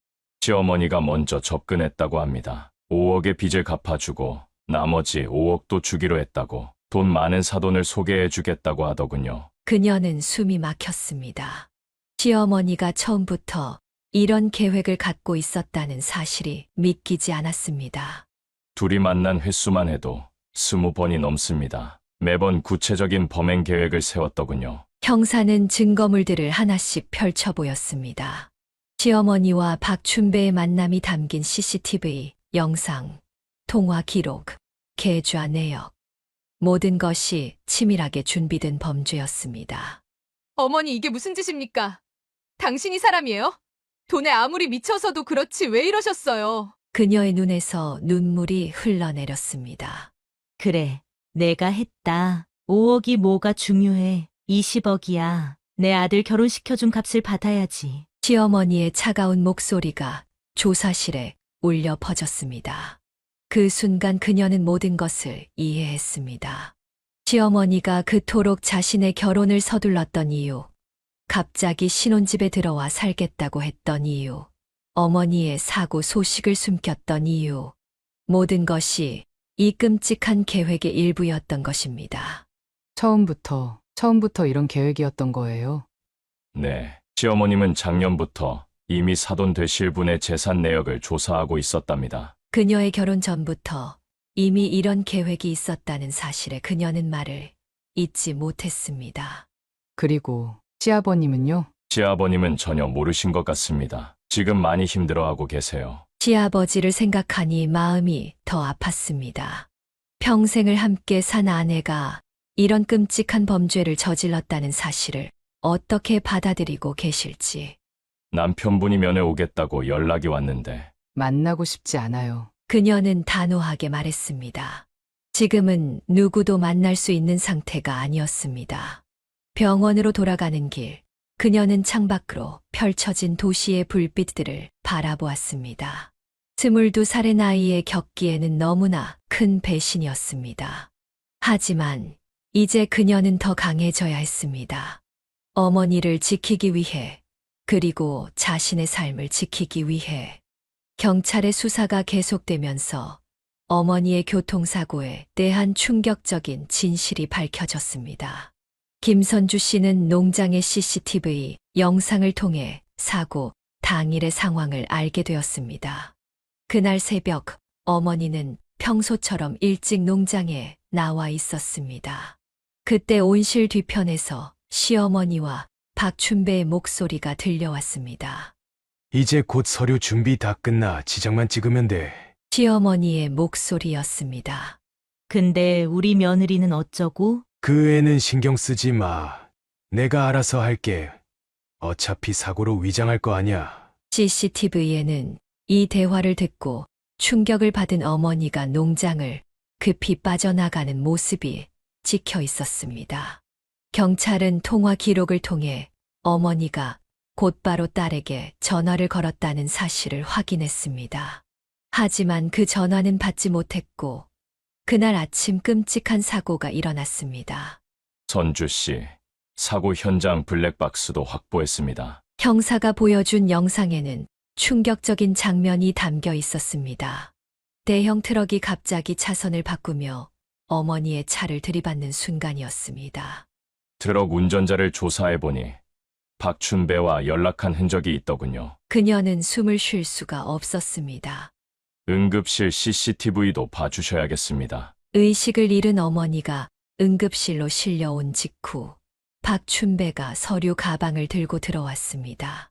시어머니가 먼저 접근했다고 합니다. 5억의 빚을 갚아주고 나머지 5억도 주기로 했다고 돈 많은 사돈을 소개해주겠다고 하더군요. 그녀는 숨이 막혔습니다. 시어머니가 처음부터 이런 계획을 갖고 있었다는 사실이 믿기지 않았습니다. 둘이 만난 횟수만 해도 20번이 넘습니다. 매번 구체적인 범행 계획을 세웠더군요. 형사는 증거물들을 하나씩 펼쳐 보였습니다. 시어머니와 박춘배의 만남이 담긴 CCTV, 영상, 통화 기록, 계좌 내역. 모든 것이 치밀하게 준비된 범죄였습니다. 어머니, 이게 무슨 짓입니까? 당신이 사람이에요? 돈에 아무리 미쳐서도 그렇지 왜 이러셨어요? 그녀의 눈에서 눈물이 흘러내렸습니다. 그래, 내가 했다. 5억이 뭐가 중요해. 20억이야. 내 아들 결혼시켜준 값을 받아야지. 시어머니의 차가운 목소리가 조사실에 울려 퍼졌습니다. 그 순간 그녀는 모든 것을 이해했습니다. 시어머니가 그토록 자신의 결혼을 서둘렀던 이유, 갑자기 신혼집에 들어와 살겠다고 했던 이유, 어머니의 사고 소식을 숨겼던 이유, 모든 것이 이 끔찍한 계획의 일부였던 것입니다. 처음부터 이런 계획이었던 거예요. 네, 시어머님은 작년부터 이미 사돈 되실 분의 재산 내역을 조사하고 있었답니다. 그녀의 결혼 전부터 이미 이런 계획이 있었다는 사실에 그녀는 말을 잊지 못했습니다. 그리고 시아버님은요? 시아버님은 전혀 모르신 것 같습니다. 지금 많이 힘들어하고 계세요. 시아버지를 생각하니 마음이 더 아팠습니다. 평생을 함께 산 아내가 이런 끔찍한 범죄를 저질렀다는 사실을 어떻게 받아들이고 계실지. 남편분이 면회 오겠다고 연락이 왔는데 만나고 싶지 않아요. 그녀는 단호하게 말했습니다. 지금은 누구도 만날 수 있는 상태가 아니었습니다. 병원으로 돌아가는 길, 그녀는 창밖으로 펼쳐진 도시의 불빛들을 바라보았습니다. 22살의 나이에 겪기에는 너무나 큰 배신이었습니다. 하지만 이제 그녀는 더 강해져야 했습니다. 어머니를 지키기 위해, 그리고 자신의 삶을 지키기 위해. 경찰의 수사가 계속되면서 어머니의 교통사고에 대한 충격적인 진실이 밝혀졌습니다. 김선주 씨는 농장의 CCTV 영상을 통해 사고 당일의 상황을 알게 되었습니다. 그날 새벽 어머니는 평소처럼 일찍 농장에 나와 있었습니다. 그때 온실 뒤편에서 시어머니와 박춘배의 목소리가 들려왔습니다. 이제 곧 서류 준비 다 끝나 지장만 찍으면 돼. 시어머니의 목소리였습니다. 근데 우리 며느리는 어쩌고? 그 애는 신경 쓰지 마. 내가 알아서 할게. 어차피 사고로 위장할 거 아니야. CCTV에는 이 대화를 듣고 충격을 받은 어머니가 농장을 급히 빠져나가는 모습이 찍혀 있었습니다. 경찰은 통화 기록을 통해 어머니가 곧바로 딸에게 전화를 걸었다는 사실을 확인했습니다. 하지만 그 전화는 받지 못했고 그날 아침 끔찍한 사고가 일어났습니다. 선주 씨, 사고 현장 블랙박스도 확보했습니다. 형사가 보여준 영상에는 충격적인 장면이 담겨 있었습니다. 대형 트럭이 갑자기 차선을 바꾸며 어머니의 차를 들이받는 순간이었습니다. 트럭 운전자를 조사해보니 박춘배와 연락한 흔적이 있더군요. 그녀는 숨을 쉴 수가 없었습니다. 응급실 CCTV도 봐주셔야겠습니다. 의식을 잃은 어머니가 응급실로 실려온 직후 박춘배가 서류 가방을 들고 들어왔습니다.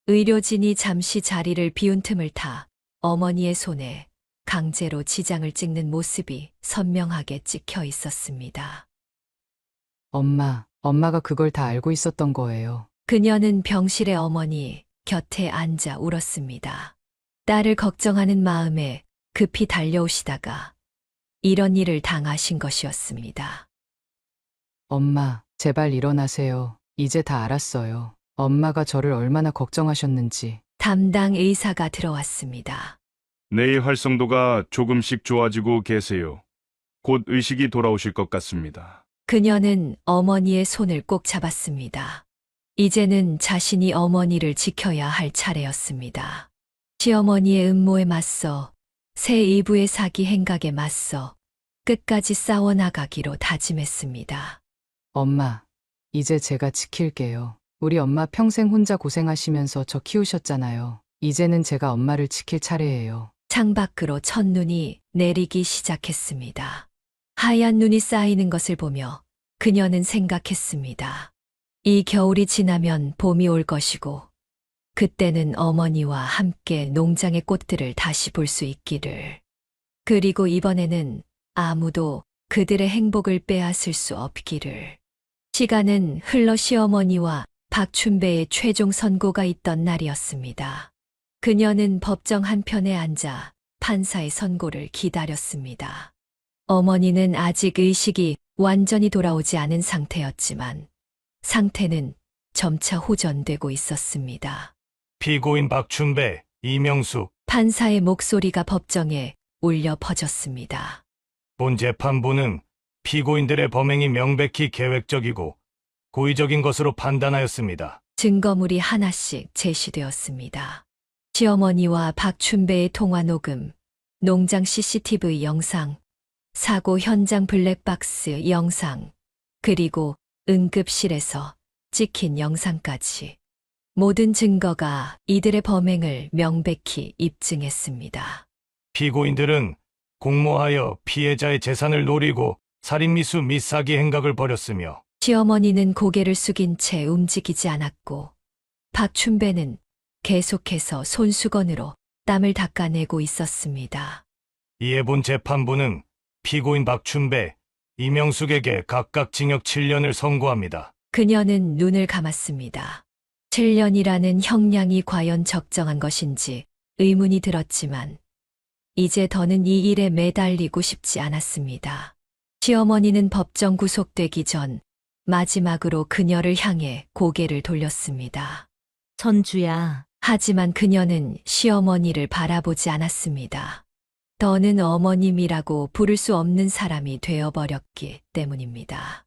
의료진이 잠시 자리를 비운 틈을 타 어머니의 손에 강제로 지장을 찍는 모습이 선명하게 찍혀 있었습니다. 엄마가 그걸 다 알고 있었던 거예요. 그녀는 병실의 어머니 곁에 앉아 울었습니다. 딸을 걱정하는 마음에 급히 달려오시다가 이런 일을 당하신 것이었습니다. 엄마, 제발 일어나세요. 이제 다 알았어요. 엄마가 저를 얼마나 걱정하셨는지. 담당 의사가 들어왔습니다. 뇌의 활성도가 조금씩 좋아지고 계세요. 곧 의식이 돌아오실 것 같습니다. 그녀는 어머니의 손을 꼭 잡았습니다. 이제는 자신이 어머니를 지켜야 할 차례였습니다. 시어머니의 음모에 맞서 새 이부의 사기 행각에 맞서 끝까지 싸워나가기로 다짐했습니다. 엄마, 이제 제가 지킬게요. 우리 엄마 평생 혼자 고생하시면서 저 키우셨잖아요. 이제는 제가 엄마를 지킬 차례예요. 창밖으로 첫눈이 내리기 시작했습니다. 하얀 눈이 쌓이는 것을 보며 그녀는 생각했습니다. 이 겨울이 지나면 봄이 올 것이고 그때는 어머니와 함께 농장의 꽃들을 다시 볼 수 있기를. 그리고 이번에는 아무도 그들의 행복을 빼앗을 수 없기를. 시간은 흘러 시어머니와 박춘배의 최종 선고가 있던 날이었습니다. 그녀는 법정 한편에 앉아 판사의 선고를 기다렸습니다. 어머니는 아직 의식이 완전히 돌아오지 않은 상태였지만 상태는 점차 호전되고 있었습니다. 피고인 박춘배, 이명수, 판사의 목소리가 법정에 울려 퍼졌습니다. 본 재판부는 피고인들의 범행이 명백히 계획적이고 고의적인 것으로 판단하였습니다. 증거물이 하나씩 제시되었습니다. 시어머니와 박춘배의 통화 녹음, 농장 CCTV 영상, 사고 현장 블랙박스 영상, 그리고 응급실에서 찍힌 영상까지. 모든 증거가 이들의 범행을 명백히 입증했습니다. 피고인들은 공모하여 피해자의 재산을 노리고 살인미수 및 사기 행각을 벌였으며 시어머니는 고개를 숙인 채 움직이지 않았고 박춘배는 계속해서 손수건으로 땀을 닦아내고 있었습니다. 이에 본 재판부는 피고인 박춘배, 이명숙에게 각각 징역 7년을 선고합니다. 그녀는 눈을 감았습니다. 7년이라는 형량이 과연 적정한 것인지 의문이 들었지만 이제 더는 이 일에 매달리고 싶지 않았습니다. 시어머니는 법정 구속되기 전 마지막으로 그녀를 향해 고개를 돌렸습니다. 선주야, 하지만 그녀는 시어머니를 바라보지 않았습니다. 더는 어머님이라고 부를 수 없는 사람이 되어버렸기 때문입니다.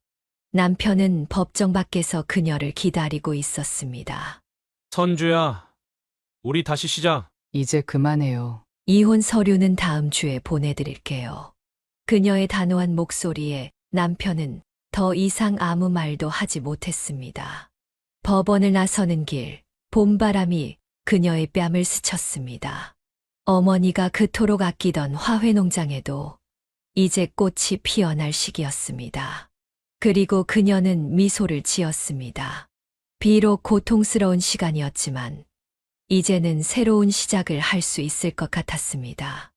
남편은 법정 밖에서 그녀를 기다리고 있었습니다. 선주야, 우리 다시 시작. 이제 그만해요. 이혼 서류는 다음 주에 보내드릴게요. 그녀의 단호한 목소리에 남편은 더 이상 아무 말도 하지 못했습니다. 법원을 나서는 길, 봄바람이 그녀의 뺨을 스쳤습니다. 어머니가 그토록 아끼던 화훼농장에도 이제 꽃이 피어날 시기였습니다. 그리고 그녀는 미소를 지었습니다. 비록 고통스러운 시간이었지만 이제는 새로운 시작을 할 수 있을 것 같았습니다.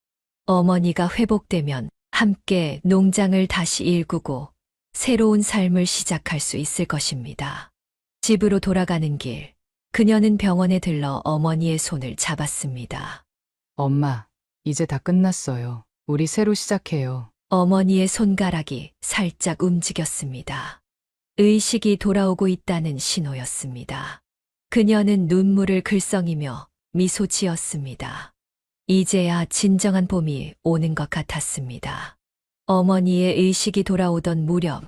어머니가 회복되면 함께 농장을 다시 일구고 새로운 삶을 시작할 수 있을 것입니다. 집으로 돌아가는 길, 그녀는 병원에 들러 어머니의 손을 잡았습니다. 엄마, 이제 다 끝났어요. 우리 새로 시작해요. 어머니의 손가락이 살짝 움직였습니다. 의식이 돌아오고 있다는 신호였습니다. 그녀는 눈물을 글썽이며 미소 지었습니다. 이제야 진정한 봄이 오는 것 같았습니다. 어머니의 의식이 돌아오던 무렵,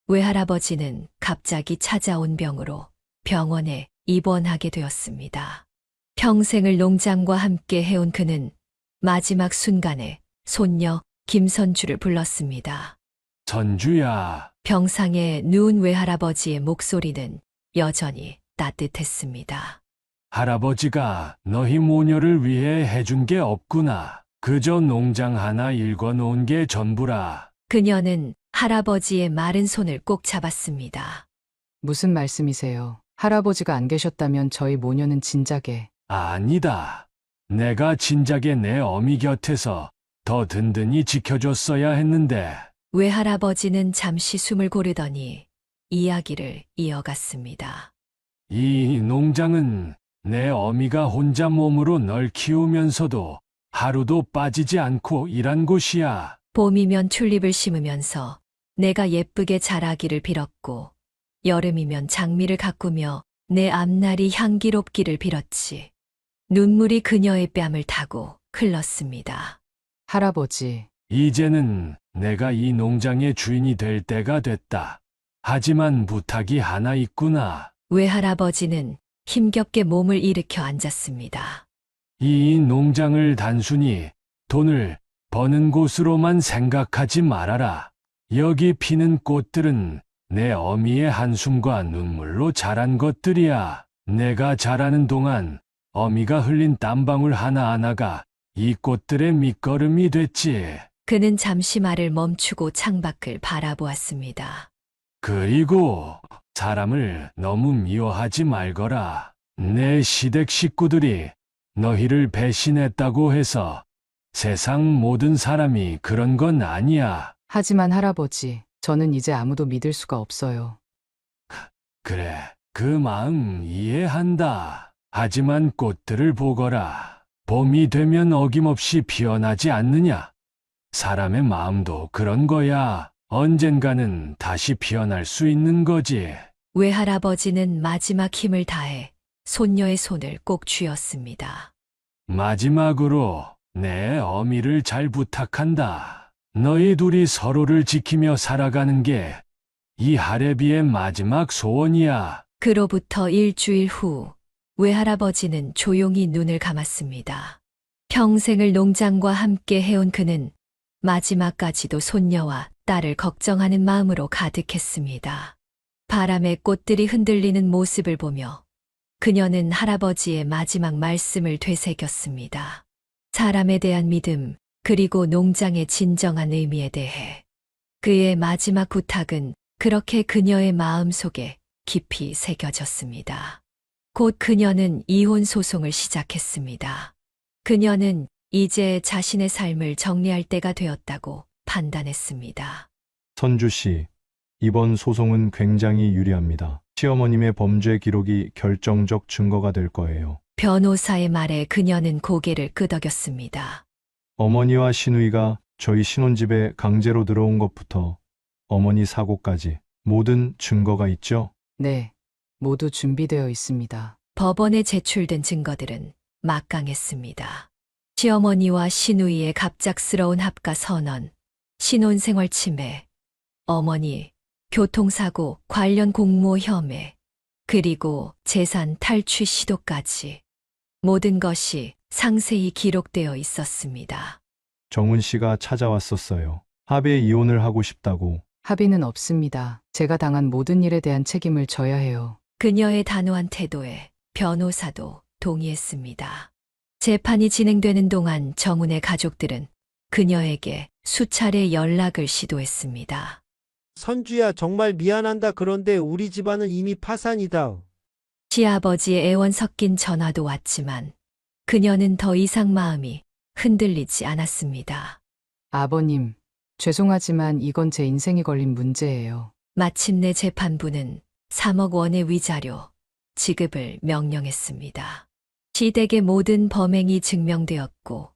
외할아버지는 갑자기 찾아온 병으로 병원에 입원하게 되었습니다. 평생을 농장과 함께 해온 그는 마지막 순간에 손녀 김선주를 불렀습니다. 선주야, 병상에 누운 외할아버지의 목소리는 여전히 따뜻했습니다. 할아버지가 너희 모녀를 위해 해준 게 없구나. 그저 농장 하나 일궈놓은 게 전부라. 그녀는 할아버지의 마른 손을 꼭 잡았습니다. 무슨 말씀이세요? 할아버지가 안 계셨다면 저희 모녀는 진작에. 아니다. 내가 진작에 내 어미 곁에서 더 든든히 지켜줬어야 했는데. 외할아버지는 잠시 숨을 고르더니 이야기를 이어갔습니다. 이 농장은 내 어미가 혼자 몸으로 널 키우면서도 하루도 빠지지 않고 일한 곳이야. 봄이면 튤립을 심으면서 내가 예쁘게 자라기를 빌었고, 여름이면 장미를 가꾸며 내 앞날이 향기롭기를 빌었지. 눈물이 그녀의 뺨을 타고 흘렀습니다. 할아버지, 이제는 내가 이 농장의 주인이 될 때가 됐다. 하지만 부탁이 하나 있구나. 외할아버지는 힘겹게 몸을 일으켜 앉았습니다. 이 농장을 단순히 돈을 버는 곳으로만 생각하지 말아라. 여기 피는 꽃들은 내 어미의 한숨과 눈물로 자란 것들이야. 내가 자라는 동안 어미가 흘린 땀방울 하나하나가 이 꽃들의 밑거름이 됐지. 그는 잠시 말을 멈추고 창밖을 바라보았습니다. 그리고 사람을 너무 미워하지 말거라. 내 시댁 식구들이 너희를 배신했다고 해서 세상 모든 사람이 그런 건 아니야. 하지만 할아버지, 저는 이제 아무도 믿을 수가 없어요. 그래, 그 마음 이해한다. 하지만 꽃들을 보거라. 봄이 되면 어김없이 피어나지 않느냐? 사람의 마음도 그런 거야. 언젠가는 다시 피어날 수 있는 거지. 외할아버지는 마지막 힘을 다해 손녀의 손을 꼭 쥐었습니다. 마지막으로 내 어미를 잘 부탁한다. 너희 둘이 서로를 지키며 살아가는 게 이 할애비의 마지막 소원이야. 그로부터 일주일 후 외할아버지는 조용히 눈을 감았습니다. 평생을 농장과 함께 해온 그는 마지막까지도 손녀와 딸을 걱정하는 마음으로 가득했습니다. 바람에 꽃들이 흔들리는 모습을 보며 그녀는 할아버지의 마지막 말씀을 되새겼습니다. 사람에 대한 믿음, 그리고 농장의 진정한 의미에 대해. 그의 마지막 부탁은 그렇게 그녀의 마음 속에 깊이 새겨졌습니다. 곧 그녀는 이혼 소송을 시작했습니다. 그녀는 이제 자신의 삶을 정리할 때가 되었다고 판단했습니다. 선주 씨, 이번 소송은 굉장히 유리합니다. 시어머님의 범죄 기록이 결정적 증거가 될 거예요. 변호사의 말에 그녀는 고개를 끄덕였습니다. 어머니와 시누이가 저희 신혼집에 강제로 들어온 것부터 어머니 사고까지 모든 증거가 있죠? 네, 모두 준비되어 있습니다. 법원에 제출된 증거들은 막강했습니다. 시어머니와 시누이의 갑작스러운 합가 선언, 신혼생활 침해, 어머니, 교통사고 관련 공모 혐의, 그리고 재산 탈취 시도까지 모든 것이 상세히 기록되어 있었습니다. 정훈 씨가 찾아왔었어요. 합의 이혼을 하고 싶다고. 합의는 없습니다. 제가 당한 모든 일에 대한 책임을 져야 해요. 그녀의 단호한 태도에 변호사도 동의했습니다. 재판이 진행되는 동안 정훈의 가족들은 그녀에게 수차례 연락을 시도했습니다. 선주야, 정말 미안한다. 그런데 우리 집안은 이미 파산이다. 시아버지의 애원 섞인 전화도 왔지만 그녀는 더 이상 마음이 흔들리지 않았습니다. 아버님, 죄송하지만 이건 제 인생이 걸린 문제예요. 마침내 재판부는 3억 원의 위자료 지급을 명령했습니다. 시댁의 모든 범행이 증명되었고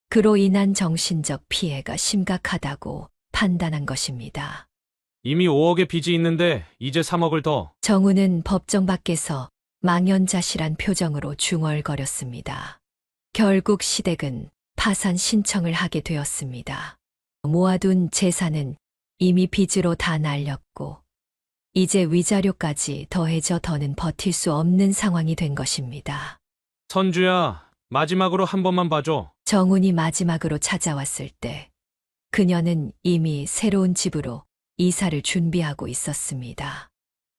그로 인한 정신적 피해가 심각하다고 판단한 것입니다. 이미 5억의 빚이 있는데 이제 3억을 더. 정우는 법정 밖에서 망연자실한 표정으로 중얼거렸습니다. 결국 시댁은 파산 신청을 하게 되었습니다. 모아둔 재산은 이미 빚으로 다 날렸고 이제 위자료까지 더해져 더는 버틸 수 없는 상황이 된 것입니다. 선주야, 마지막으로 한 번만 봐줘. 정훈이 마지막으로 찾아왔을 때 그녀는 이미 새로운 집으로 이사를 준비하고 있었습니다.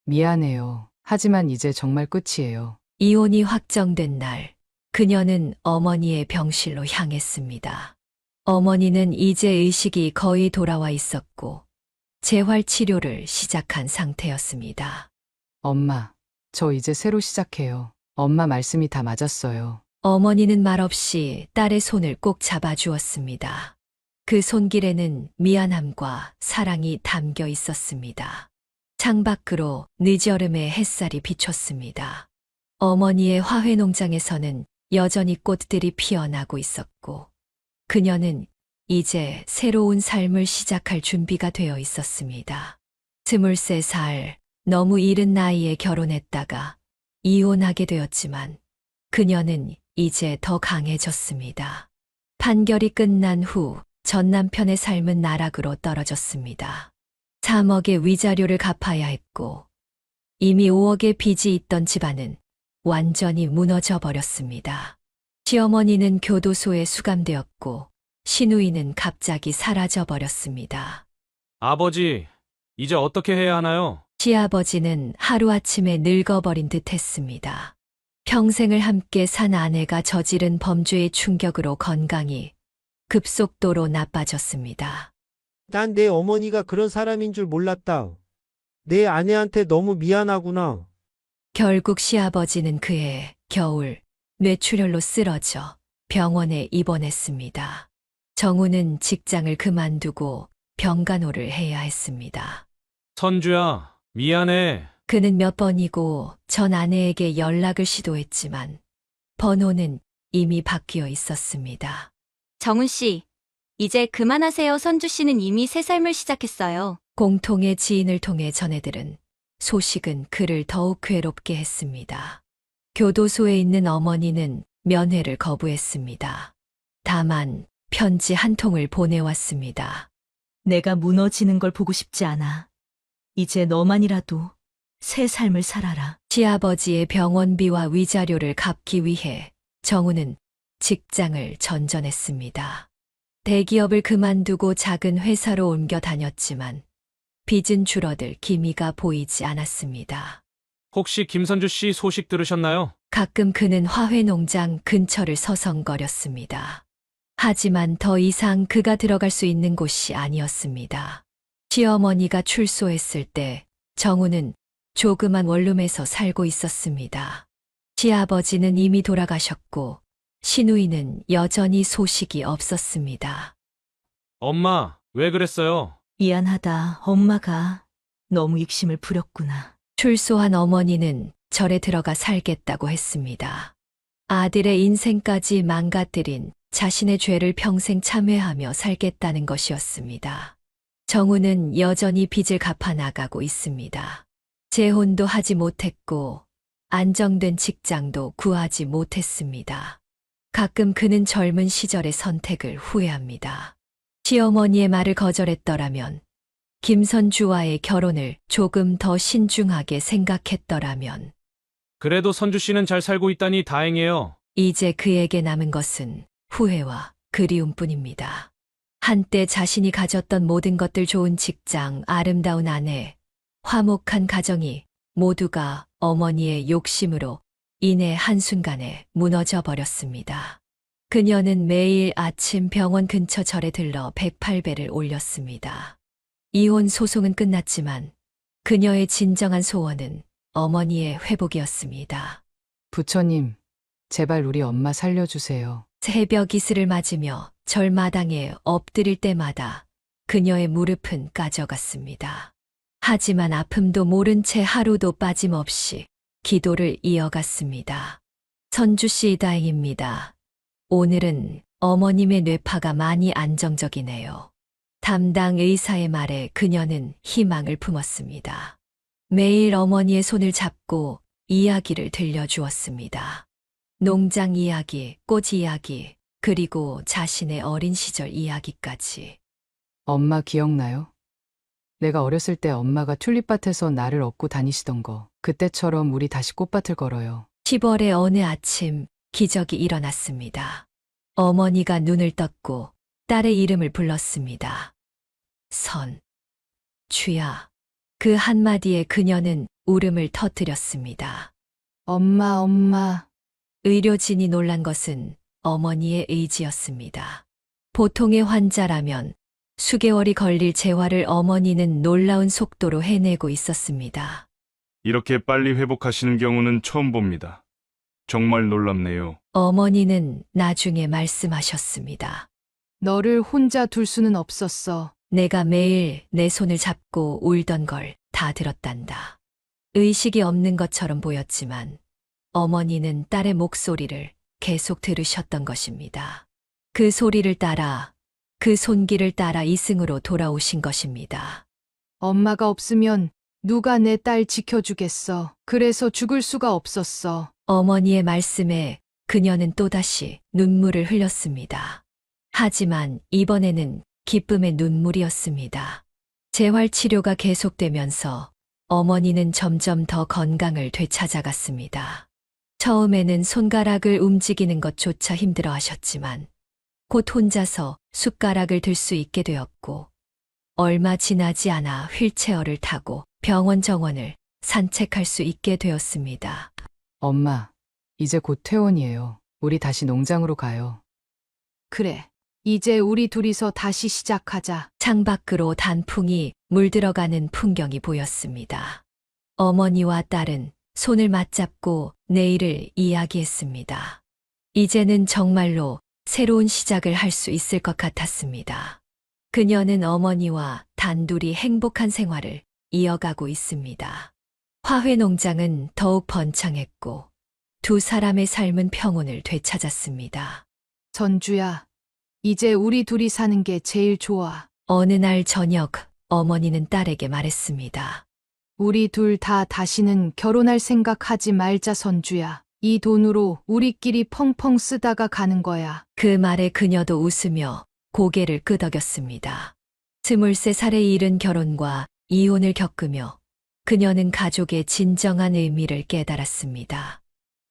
미안해요. 하지만 이제 정말 끝이에요. 이혼이 확정된 날, 그녀는 어머니의 병실로 향했습니다. 어머니는 이제 의식이 거의 돌아와 있었고 재활 치료를 시작한 상태였습니다. 엄마, 저 이제 새로 시작해요. 엄마 말씀이 다 맞았어요. 어머니는 말없이 딸의 손을 꼭 잡아주었습니다. 그 손길에는 미안함과 사랑이 담겨 있었습니다. 창밖으로 늦여름의 햇살이 비쳤습니다. 어머니의 화훼 농장에서는 여전히 꽃들이 피어나고 있었고 그녀는 이제 새로운 삶을 시작할 준비가 되어 있었습니다. 23살, 너무 이른 나이에 결혼했다가 이혼하게 되었지만 그녀는 이제 더 강해졌습니다. 판결이 끝난 후 전 남편의 삶은 나락으로 떨어졌습니다. 3억의 위자료를 갚아야 했고 이미 5억의 빚이 있던 집안은 완전히 무너져 버렸습니다. 시어머니는 교도소에 수감되었고 시누이는 갑자기 사라져 버렸습니다. 아버지, 이제 어떻게 해야 하나요? 시아버지는 하루아침에 늙어버린 듯 했습니다. 평생을 함께 산 아내가 저지른 범죄의 충격으로 건강이 급속도로 나빠졌습니다. 난 내 어머니가 그런 사람인 줄 몰랐다. 내 아내한테 너무 미안하구나. 결국 시아버지는 그해 겨울 뇌출혈로 쓰러져 병원에 입원했습니다. 정우는 직장을 그만두고 병간호를 해야 했습니다. 선주야, 미안해. 그는 몇 번이고 전 아내에게 연락을 시도했지만 번호는 이미 바뀌어 있었습니다. 정훈 씨, 이제 그만하세요. 선주 씨는 이미 새 삶을 시작했어요. 공통의 지인을 통해 전해들은 소식은 그를 더욱 괴롭게 했습니다. 교도소에 있는 어머니는 면회를 거부했습니다. 다만 편지 한 통을 보내왔습니다. 내가 무너지는 걸 보고 싶지 않아. 이제 너만이라도 새 삶을 살아라. 시아버지의 병원비와 위자료를 갚기 위해 정우는 직장을 전전했습니다. 대기업을 그만두고 작은 회사로 옮겨 다녔지만 빚은 줄어들 기미가 보이지 않았습니다. 혹시 김선주 씨 소식 들으셨나요? 가끔 그는 화훼 농장 근처를 서성거렸습니다. 하지만 더 이상 그가 들어갈 수 있는 곳이 아니었습니다. 시어머니가 출소했을 때 정우는 조그만 원룸에서 살고 있었습니다. 시아버지는 이미 돌아가셨고 신우이는 여전히 소식이 없었습니다. 엄마, 왜 그랬어요? 미안하다. 엄마가 너무 욕심을 부렸구나. 출소한 어머니는 절에 들어가 살겠다고 했습니다. 아들의 인생까지 망가뜨린 자신의 죄를 평생 참회하며 살겠다는 것이었습니다. 정우는 여전히 빚을 갚아 나가고 있습니다. 재혼도 하지 못했고 안정된 직장도 구하지 못했습니다. 가끔 그는 젊은 시절의 선택을 후회합니다. 시어머니의 말을 거절했더라면, 김선주와의 결혼을 조금 더 신중하게 생각했더라면, 그래도 선주 씨는 잘 살고 있다니 다행이에요. 이제 그에게 남은 것은 후회와 그리움뿐입니다. 한때 자신이 가졌던 모든 것들, 좋은 직장, 아름다운 아내, 화목한 가정이 모두가 어머니의 욕심으로 인해 한순간에 무너져 버렸습니다. 그녀는 매일 아침 병원 근처 절에 들러 108배를 올렸습니다. 이혼 소송은 끝났지만 그녀의 진정한 소원은 어머니의 회복이었습니다. 부처님, 제발 우리 엄마 살려주세요. 새벽 이슬을 맞으며 절마당에 엎드릴 때마다 그녀의 무릎은 까져갔습니다. 하지만 아픔도 모른 채 하루도 빠짐없이 기도를 이어갔습니다. 선주 씨, 다행입니다. 오늘은 어머님의 뇌파가 많이 안정적이네요. 담당 의사의 말에 그녀는 희망을 품었습니다. 매일 어머니의 손을 잡고 이야기를 들려주었습니다. 농장 이야기, 꽃 이야기, 그리고 자신의 어린 시절 이야기까지. 엄마 기억나요? 내가 어렸을 때 엄마가 튤립밭에서 나를 업고 다니시던 거. 그때처럼 우리 다시 꽃밭을 걸어요. 10월의 어느 아침 기적이 일어났습니다. 어머니가 눈을 떴고 딸의 이름을 불렀습니다. 주야. 그 한마디에 그녀는 울음을 터뜨렸습니다. 엄마. 의료진이 놀란 것은 어머니의 의지였습니다. 보통의 환자라면 수개월이 걸릴 재활을 어머니는 놀라운 속도로 해내고 있었습니다. 이렇게 빨리 회복하시는 경우는 처음 봅니다. 정말 놀랍네요. 어머니는 나중에 말씀하셨습니다. 너를 혼자 둘 수는 없었어. 내가 매일 내 손을 잡고 울던 걸 다 들었단다. 의식이 없는 것처럼 보였지만 어머니는 딸의 목소리를 계속 들으셨던 것입니다. 그 소리를 따라, 그 손길을 따라 이승으로 돌아오신 것입니다. 엄마가 없으면 누가 내 딸 지켜주겠어. 그래서 죽을 수가 없었어. 어머니의 말씀에 그녀는 또다시 눈물을 흘렸습니다. 하지만 이번에는 기쁨의 눈물이었습니다. 재활치료가 계속되면서 어머니는 점점 더 건강을 되찾아갔습니다. 처음에는 손가락을 움직이는 것조차 힘들어 하셨지만 곧 혼자서 숟가락을 들 수 있게 되었고 얼마 지나지 않아 휠체어를 타고 병원 정원을 산책할 수 있게 되었습니다. 엄마, 이제 곧 퇴원이에요. 우리 다시 농장으로 가요. 그래. 이제 우리 둘이서 다시 시작하자. 창밖으로 단풍이 물들어가는 풍경이 보였습니다. 어머니와 딸은 손을 맞잡고 내일을 이야기했습니다. 이제는 정말로 새로운 시작을 할 수 있을 것 같았습니다. 그녀는 어머니와 단둘이 행복한 생활을 이어가고 있습니다. 화훼 농장은 더욱 번창했고 두 사람의 삶은 평온을 되찾았습니다. 선주야, 이제 우리 둘이 사는 게 제일 좋아. 어느 날 저녁 어머니는 딸에게 말했습니다. 우리 둘 다 다시는 결혼할 생각하지 말자, 선주야. 이 돈으로 우리끼리 펑펑 쓰다가 가는 거야. 그 말에 그녀도 웃으며 고개를 끄덕였습니다. 23살에 이른 결혼과 이혼을 겪으며 그녀는 가족의 진정한 의미를 깨달았습니다.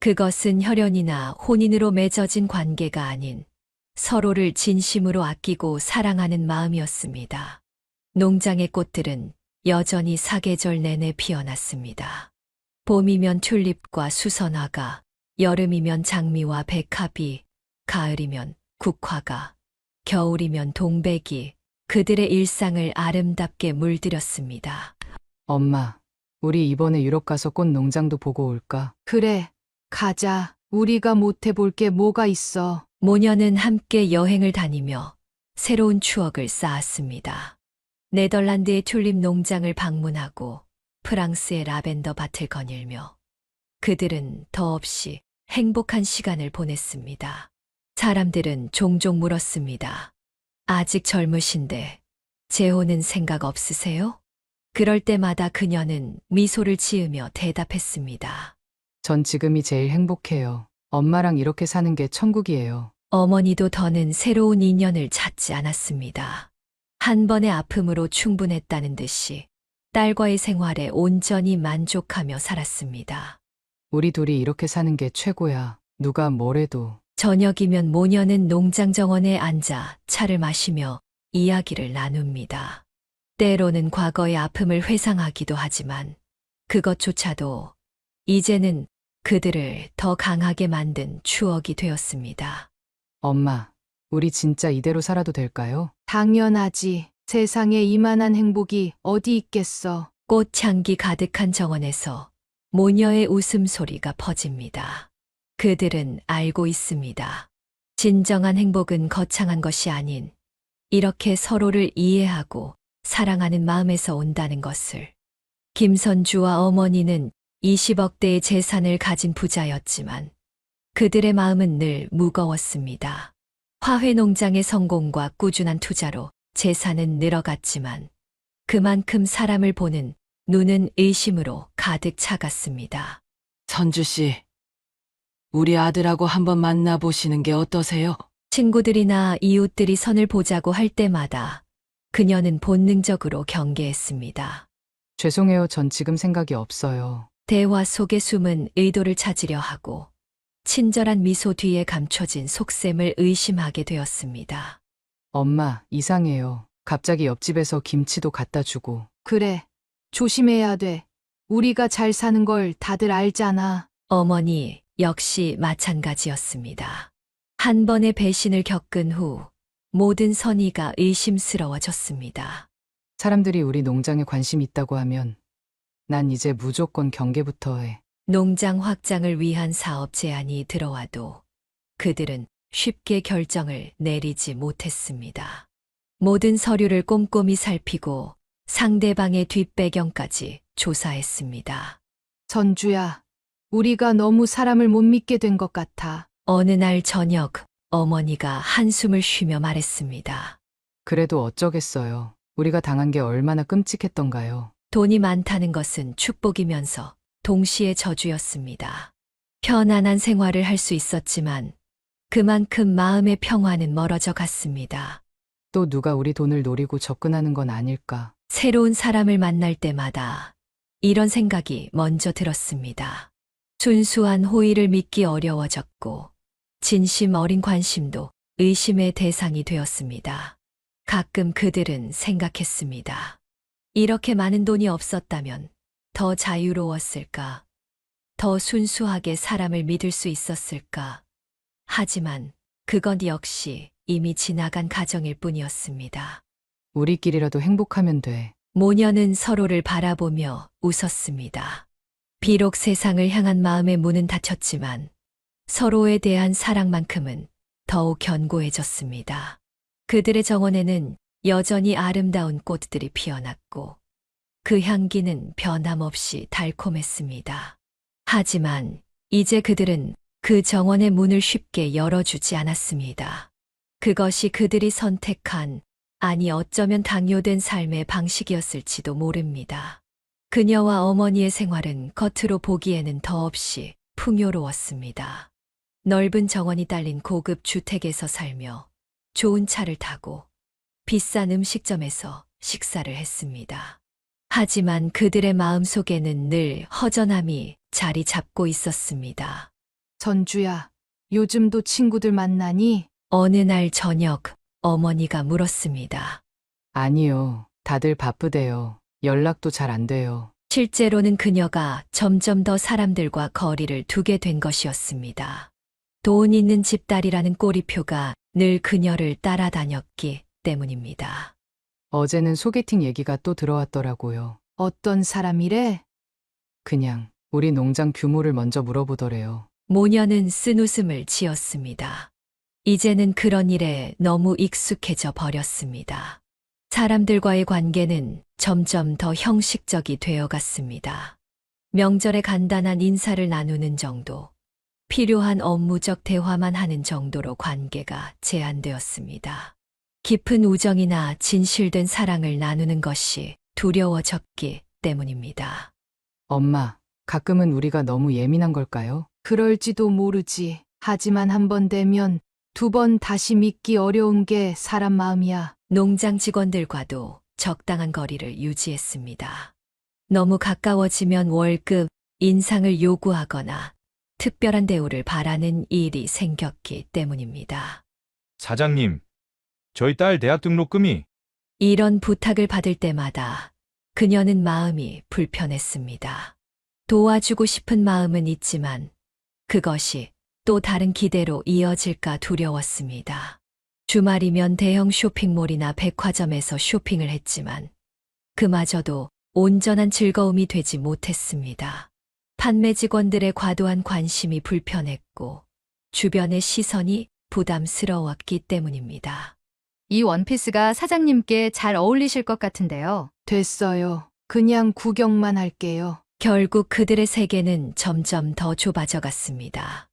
그것은 혈연이나 혼인으로 맺어진 관계가 아닌 서로를 진심으로 아끼고 사랑하는 마음이었습니다. 농장의 꽃들은 여전히 사계절 내내 피어났습니다. 봄이면 튤립과 수선화가, 여름이면 장미와 백합이, 가을이면 국화가, 겨울이면 동백이 그들의 일상을 아름답게 물들였습니다. 엄마, 우리 이번에 유럽 가서 꽃 농장도 보고 올까? 그래, 가자. 우리가 못 해볼 게 뭐가 있어. 모녀는 함께 여행을 다니며 새로운 추억을 쌓았습니다. 네덜란드의 튤립 농장을 방문하고 프랑스의 라벤더 밭을 거닐며 그들은 더없이 행복한 시간을 보냈습니다. 사람들은 종종 물었습니다. 아직 젊으신데 재혼은 생각 없으세요? 그럴 때마다 그녀는 미소를 지으며 대답했습니다. 전 지금이 제일 행복해요. 엄마랑 이렇게 사는 게 천국이에요. 어머니도 더는 새로운 인연을 찾지 않았습니다. 한 번의 아픔으로 충분했다는 듯이 딸과의 생활에 온전히 만족하며 살았습니다. 우리 둘이 이렇게 사는 게 최고야. 누가 뭐래도. 저녁이면 모녀는 농장 정원에 앉아 차를 마시며 이야기를 나눕니다. 때로는 과거의 아픔을 회상하기도 하지만 그것조차도 이제는 그들을 더 강하게 만든 추억이 되었습니다. 엄마, 우리 진짜 이대로 살아도 될까요? 당연하지. 세상에 이만한 행복이 어디 있겠어. 꽃향기 가득한 정원에서 모녀의 웃음소리가 퍼집니다. 그들은 알고 있습니다. 진정한 행복은 거창한 것이 아닌 이렇게 서로를 이해하고 사랑하는 마음에서 온다는 것을. 김선주와 어머니는 20억대의 재산을 가진 부자였지만 그들의 마음은 늘 무거웠습니다. 화훼 농장의 성공과 꾸준한 투자로 재산은 늘어갔지만 그만큼 사람을 보는 눈은 의심으로 가득 차갔습니다. 선주 씨, 우리 아들하고 한번 만나보시는 게 어떠세요? 친구들이나 이웃들이 선을 보자고 할 때마다 그녀는 본능적으로 경계했습니다. 죄송해요. 전 지금 생각이 없어요. 대화 속에 숨은 의도를 찾으려 하고 친절한 미소 뒤에 감춰진 속셈을 의심하게 되었습니다. 엄마, 이상해요. 갑자기 옆집에서 김치도 갖다 주고. 그래, 조심해야 돼. 우리가 잘 사는 걸 다들 알잖아. 어머니 역시 마찬가지였습니다. 한 번의 배신을 겪은 후 모든 선의가 의심스러워졌습니다. 사람들이 우리 농장에 관심 있다고 하면 난 이제 무조건 경계부터 해. 농장 확장을 위한 사업 제안이 들어와도 그들은 쉽게 결정을 내리지 못했습니다. 모든 서류를 꼼꼼히 살피고 상대방의 뒷배경까지 조사했습니다. 선주야, 우리가 너무 사람을 못 믿게 된 것 같아. 어느 날 저녁 어머니가 한숨을 쉬며 말했습니다. 그래도 어쩌겠어요. 우리가 당한 게 얼마나 끔찍했던가요. 돈이 많다는 것은 축복이면서 동시에 저주였습니다. 편안한 생활을 할 수 있었지만 그만큼 마음의 평화는 멀어져 갔습니다. 또 누가 우리 돈을 노리고 접근하는 건 아닐까. 새로운 사람을 만날 때마다 이런 생각이 먼저 들었습니다. 순수한 호의를 믿기 어려워졌고 진심 어린 관심도 의심의 대상이 되었습니다. 가끔 그들은 생각했습니다. 이렇게 많은 돈이 없었다면 더 자유로웠을까? 더 순수하게 사람을 믿을 수 있었을까? 하지만 그건 역시 이미 지나간 가정일 뿐이었습니다. 우리끼리라도 행복하면 돼. 모녀는 서로를 바라보며 웃었습니다. 비록 세상을 향한 마음의 문은 닫혔지만 서로에 대한 사랑만큼은 더욱 견고해졌습니다. 그들의 정원에는 여전히 아름다운 꽃들이 피어났고 그 향기는 변함없이 달콤했습니다. 하지만 이제 그들은 그 정원의 문을 쉽게 열어주지 않았습니다. 그것이 그들이 선택한, 아니 어쩌면 강요된 삶의 방식이었을지도 모릅니다. 그녀와 어머니의 생활은 겉으로 보기에는 더없이 풍요로웠습니다. 넓은 정원이 딸린 고급 주택에서 살며 좋은 차를 타고 비싼 음식점에서 식사를 했습니다. 하지만 그들의 마음속에는 늘 허전함이 자리 잡고 있었습니다. 선주야, 요즘도 친구들 만나니? 어느 날 저녁 어머니가 물었습니다. 아니요. 다들 바쁘대요. 연락도 잘 안 돼요. 실제로는 그녀가 점점 더 사람들과 거리를 두게 된 것이었습니다. 돈 있는 집딸이라는 꼬리표가 늘 그녀를 따라다녔기 때문입니다. 어제는 소개팅 얘기가 또 들어왔더라고요. 어떤 사람이래? 그냥 우리 농장 규모를 먼저 물어보더래요. 모녀는 쓴웃음을 지었습니다. 이제는 그런 일에 너무 익숙해져 버렸습니다. 사람들과의 관계는 점점 더 형식적이 되어갔습니다. 명절에 간단한 인사를 나누는 정도, 필요한 업무적 대화만 하는 정도로 관계가 제한되었습니다. 깊은 우정이나 진실된 사랑을 나누는 것이 두려워졌기 때문입니다. 엄마, 가끔은 우리가 너무 예민한 걸까요? 그럴지도 모르지. 하지만 한 번 되면 두 번 다시 믿기 어려운 게 사람 마음이야. 농장 직원들과도 적당한 거리를 유지했습니다. 너무 가까워지면 월급, 인상을 요구하거나 특별한 대우를 바라는 일이 생겼기 때문입니다. 사장님, 저희 딸 대학 등록금이 이런 부탁을 받을 때마다 그녀는 마음이 불편했습니다. 도와주고 싶은 마음은 있지만 그것이 또 다른 기대로 이어질까 두려웠습니다. 주말이면 대형 쇼핑몰이나 백화점에서 쇼핑을 했지만 그마저도 온전한 즐거움이 되지 못했습니다. 판매 직원들의 과도한 관심이 불편했고 주변의 시선이 부담스러웠기 때문입니다. 이 원피스가 사장님께 잘 어울리실 것 같은데요. 됐어요. 그냥 구경만 할게요. 결국 그들의 세계는 점점 더 좁아져 갔습니다.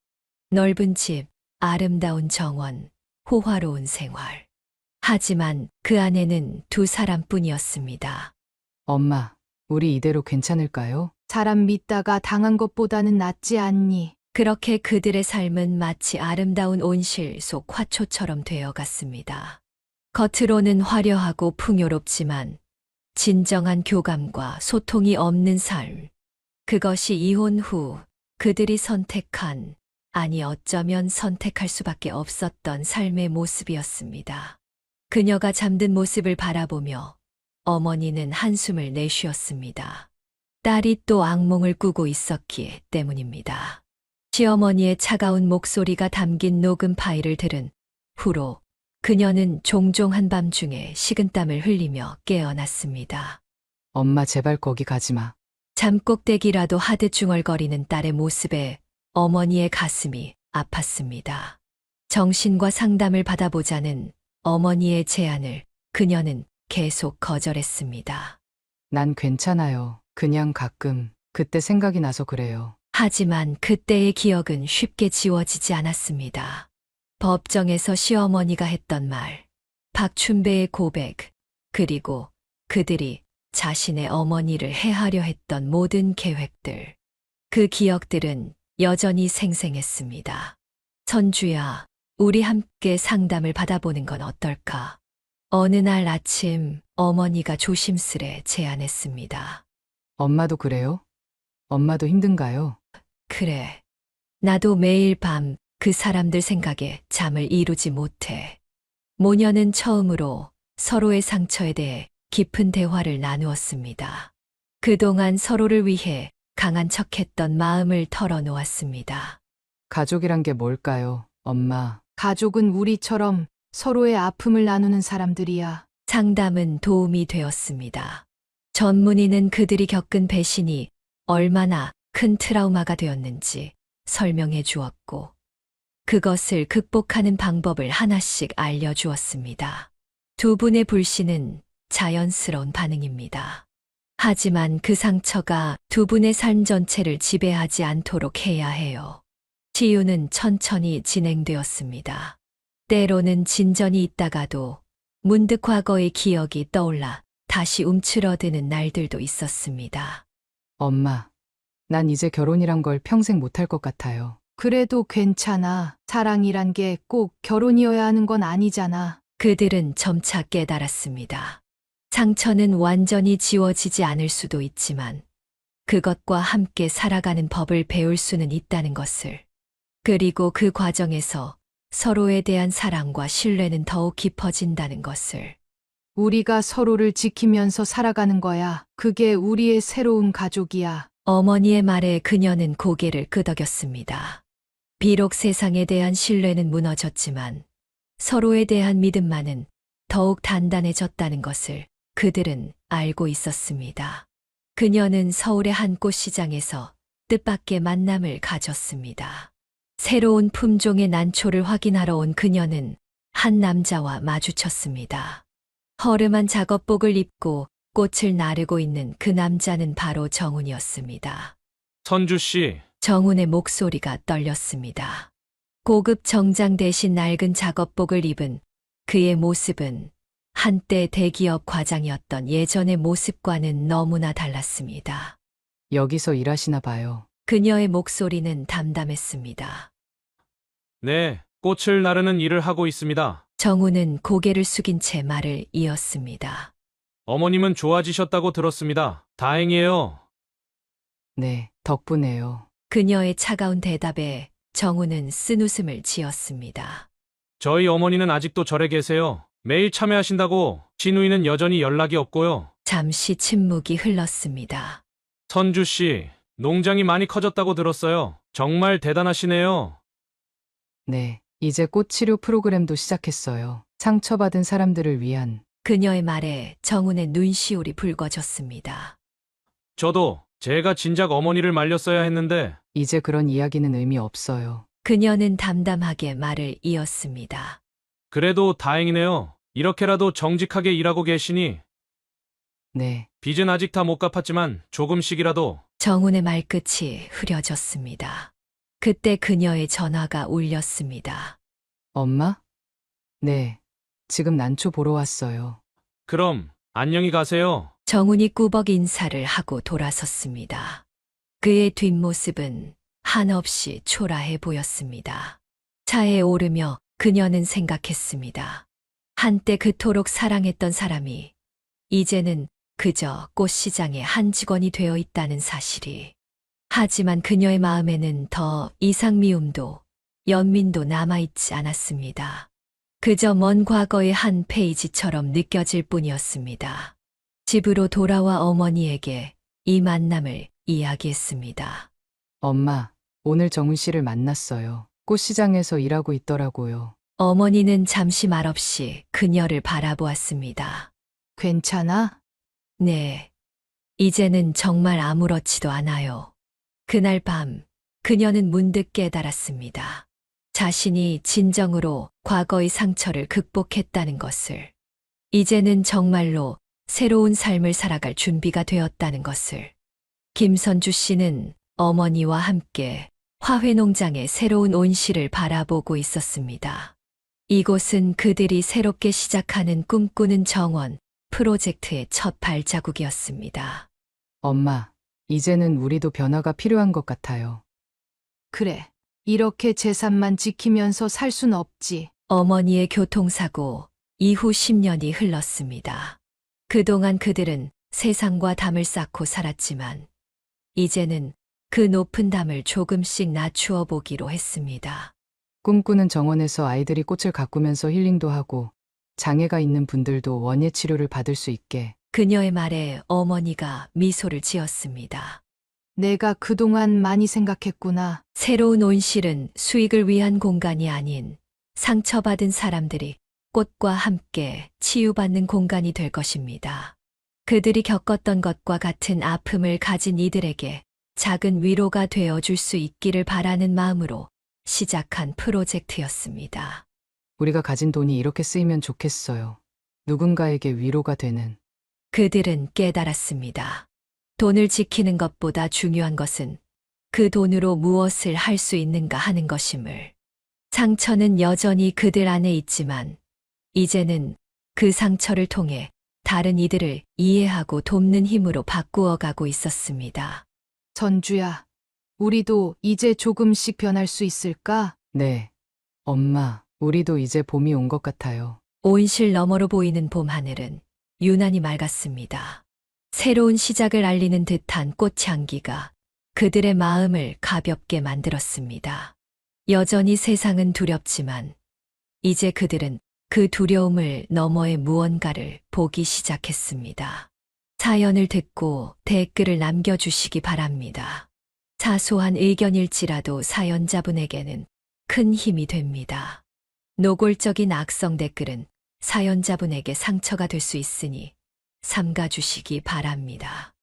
넓은 집, 아름다운 정원, 호화로운 생활. 하지만 그 안에는 두 사람뿐이었습니다. 엄마, 우리 이대로 괜찮을까요? 사람 믿다가 당한 것보다는 낫지 않니? 그렇게 그들의 삶은 마치 아름다운 온실 속 화초처럼 되어갔습니다. 겉으로는 화려하고 풍요롭지만 진정한 교감과 소통이 없는 삶. 그것이 이혼 후 그들이 선택한, 아니 어쩌면 선택할 수밖에 없었던 삶의 모습이었습니다. 그녀가 잠든 모습을 바라보며 어머니는 한숨을 내쉬었습니다. 딸이 또 악몽을 꾸고 있었기 때문입니다. 시어머니의 차가운 목소리가 담긴 녹음 파일을 들은 후로 그녀는 종종 한밤중에 식은땀을 흘리며 깨어났습니다. 엄마 제발 거기 가지 마. 잠꼭대기라도 하듯 중얼거리는 딸의 모습에 어머니의 가슴이 아팠습니다. 정신과 상담을 받아보자는 어머니의 제안을 그녀는 계속 거절했습니다. 난 괜찮아요. 그냥 가끔 그때 생각이 나서 그래요. 하지만 그때의 기억은 쉽게 지워지지 않았습니다. 법정에서 시어머니가 했던 말, 박춘배의 고백, 그리고 그들이 자신의 어머니를 해하려 했던 모든 계획들. 그 기억들은 여전히 생생했습니다. 선주야, 우리 함께 상담을 받아보는 건 어떨까? 어느 날 아침 어머니가 조심스레 제안했습니다. 엄마도 그래요? 엄마도 힘든가요? 그래. 나도 매일 밤 그 사람들 생각에 잠을 이루지 못해. 모녀는 처음으로 서로의 상처에 대해 깊은 대화를 나누었습니다. 그동안 서로를 위해 강한 척했던 마음을 털어놓았습니다. 가족이란 게 뭘까요, 엄마? 가족은 우리처럼 서로의 아픔을 나누는 사람들이야. 상담은 도움이 되었습니다. 전문의는 그들이 겪은 배신이 얼마나 큰 트라우마가 되었는지 설명해 주었고, 그것을 극복하는 방법을 하나씩 알려주었습니다. 두 분의 불신은 자연스러운 반응입니다. 하지만 그 상처가 두 분의 삶 전체를 지배하지 않도록 해야 해요. 치유는 천천히 진행되었습니다. 때로는 진전이 있다가도 문득 과거의 기억이 떠올라 다시 움츠러드는 날들도 있었습니다. 엄마, 난 이제 결혼이란 걸 평생 못할 것 같아요. 그래도 괜찮아. 사랑이란 게 꼭 결혼이어야 하는 건 아니잖아. 그들은 점차 깨달았습니다. 상처는 완전히 지워지지 않을 수도 있지만 그것과 함께 살아가는 법을 배울 수는 있다는 것을. 그리고 그 과정에서 서로에 대한 사랑과 신뢰는 더욱 깊어진다는 것을. 우리가 서로를 지키면서 살아가는 거야. 그게 우리의 새로운 가족이야. 어머니의 말에 그녀는 고개를 끄덕였습니다. 비록 세상에 대한 신뢰는 무너졌지만 서로에 대한 믿음만은 더욱 단단해졌다는 것을 그들은 알고 있었습니다. 그녀는 서울의 한 꽃시장에서 뜻밖의 만남을 가졌습니다. 새로운 품종의 난초를 확인하러 온 그녀는 한 남자와 마주쳤습니다. 허름한 작업복을 입고 꽃을 나르고 있는 그 남자는 바로 정훈이었습니다. 선주 씨, 정훈의 목소리가 떨렸습니다. 고급 정장 대신 낡은 작업복을 입은 그의 모습은 한때 대기업 과장이었던 예전의 모습과는 너무나 달랐습니다. 여기서 일하시나 봐요. 그녀의 목소리는 담담했습니다. 네, 꽃을 나르는 일을 하고 있습니다. 정훈은 고개를 숙인 채 말을 이었습니다. 어머님은 좋아지셨다고 들었습니다. 다행이에요. 네, 덕분에요. 그녀의 차가운 대답에 정훈은 쓴웃음을 지었습니다. 저희 어머니는 아직도 절에 계세요. 매일 참여하신다고 신우이는 여전히 연락이 없고요. 잠시 침묵이 흘렀습니다. 선주 씨, 농장이 많이 커졌다고 들었어요. 정말 대단하시네요. 네, 이제 꽃 치료 프로그램도 시작했어요. 상처받은 사람들을 위한. 그녀의 말에 정훈의 눈시울이 붉어졌습니다. 저도 제가 진작 어머니를 말렸어야 했는데 이제 그런 이야기는 의미 없어요. 그녀는 담담하게 말을 이었습니다. 그래도 다행이네요. 이렇게라도 정직하게 일하고 계시니 네, 빚은 아직 다 못 갚았지만 조금씩이라도. 정훈의 말끝이 흐려졌습니다. 그때 그녀의 전화가 울렸습니다. 엄마? 네, 지금 난초 보러 왔어요. 그럼 안녕히 가세요. 정훈이 꾸벅 인사를 하고 돌아섰습니다. 그의 뒷모습은 한없이 초라해 보였습니다. 차에 오르며 그녀는 생각했습니다. 한때 그토록 사랑했던 사람이 이제는 그저 꽃시장의 한 직원이 되어 있다는 사실이. 하지만 그녀의 마음에는 더 이상 미움도 연민도 남아있지 않았습니다. 그저 먼 과거의 한 페이지처럼 느껴질 뿐이었습니다. 집으로 돌아와 어머니에게 이 만남을 이야기했습니다. 엄마, 오늘 정훈 씨를 만났어요. 꽃시장에서 일하고 있더라고요. 어머니는 잠시 말없이 그녀를 바라보았습니다. 괜찮아? 네. 이제는 정말 아무렇지도 않아요. 그날 밤 그녀는 문득 깨달았습니다. 자신이 진정으로 과거의 상처를 극복했다는 것을. 이제는 정말로 새로운 삶을 살아갈 준비가 되었다는 것을. 김선주 씨는 어머니와 함께 화훼농장의 새로운 온실을 바라보고 있었습니다. 이곳은 그들이 새롭게 시작하는 꿈꾸는 정원 프로젝트의 첫 발자국이었습니다. 엄마, 이제는 우리도 변화가 필요한 것 같아요. 그래. 이렇게 재산만 지키면서 살 순 없지. 어머니의 교통사고 이후 10년이 흘렀습니다. 그동안 그들은 세상과 담을 쌓고 살았지만 이제는 그 높은 담을 조금씩 낮추어 보기로 했습니다. 꿈꾸는 정원에서 아이들이 꽃을 가꾸면서 힐링도 하고 장애가 있는 분들도 원예 치료를 받을 수 있게. 그녀의 말에 어머니가 미소를 지었습니다. 내가 그동안 많이 생각했구나. 새로운 온실은 수익을 위한 공간이 아닌 상처받은 사람들이 꽃과 함께 치유받는 공간이 될 것입니다. 그들이 겪었던 것과 같은 아픔을 가진 이들에게 작은 위로가 되어줄 수 있기를 바라는 마음으로 시작한 프로젝트였습니다. 우리가 가진 돈이 이렇게 쓰이면 좋겠어요. 누군가에게 위로가 되는. 그들은 깨달았습니다. 돈을 지키는 것보다 중요한 것은 그 돈으로 무엇을 할 수 있는가 하는 것임을. 상처는 여전히 그들 안에 있지만 이제는 그 상처를 통해 다른 이들을 이해하고 돕는 힘으로 바꾸어 가고 있었습니다. 선주야, 우리도 이제 조금씩 변할 수 있을까? 네. 엄마, 우리도 이제 봄이 온 것 같아요. 온실 너머로 보이는 봄 하늘은 유난히 맑았습니다. 새로운 시작을 알리는 듯한 꽃향기가 그들의 마음을 가볍게 만들었습니다. 여전히 세상은 두렵지만 이제 그들은 그 두려움을 너머의 무언가를 보기 시작했습니다. 사연을 듣고 댓글을 남겨주시기 바랍니다. 사소한 의견일지라도 사연자분에게는 큰 힘이 됩니다. 노골적인 악성 댓글은 사연자분에게 상처가 될 수 있으니 삼가주시기 바랍니다.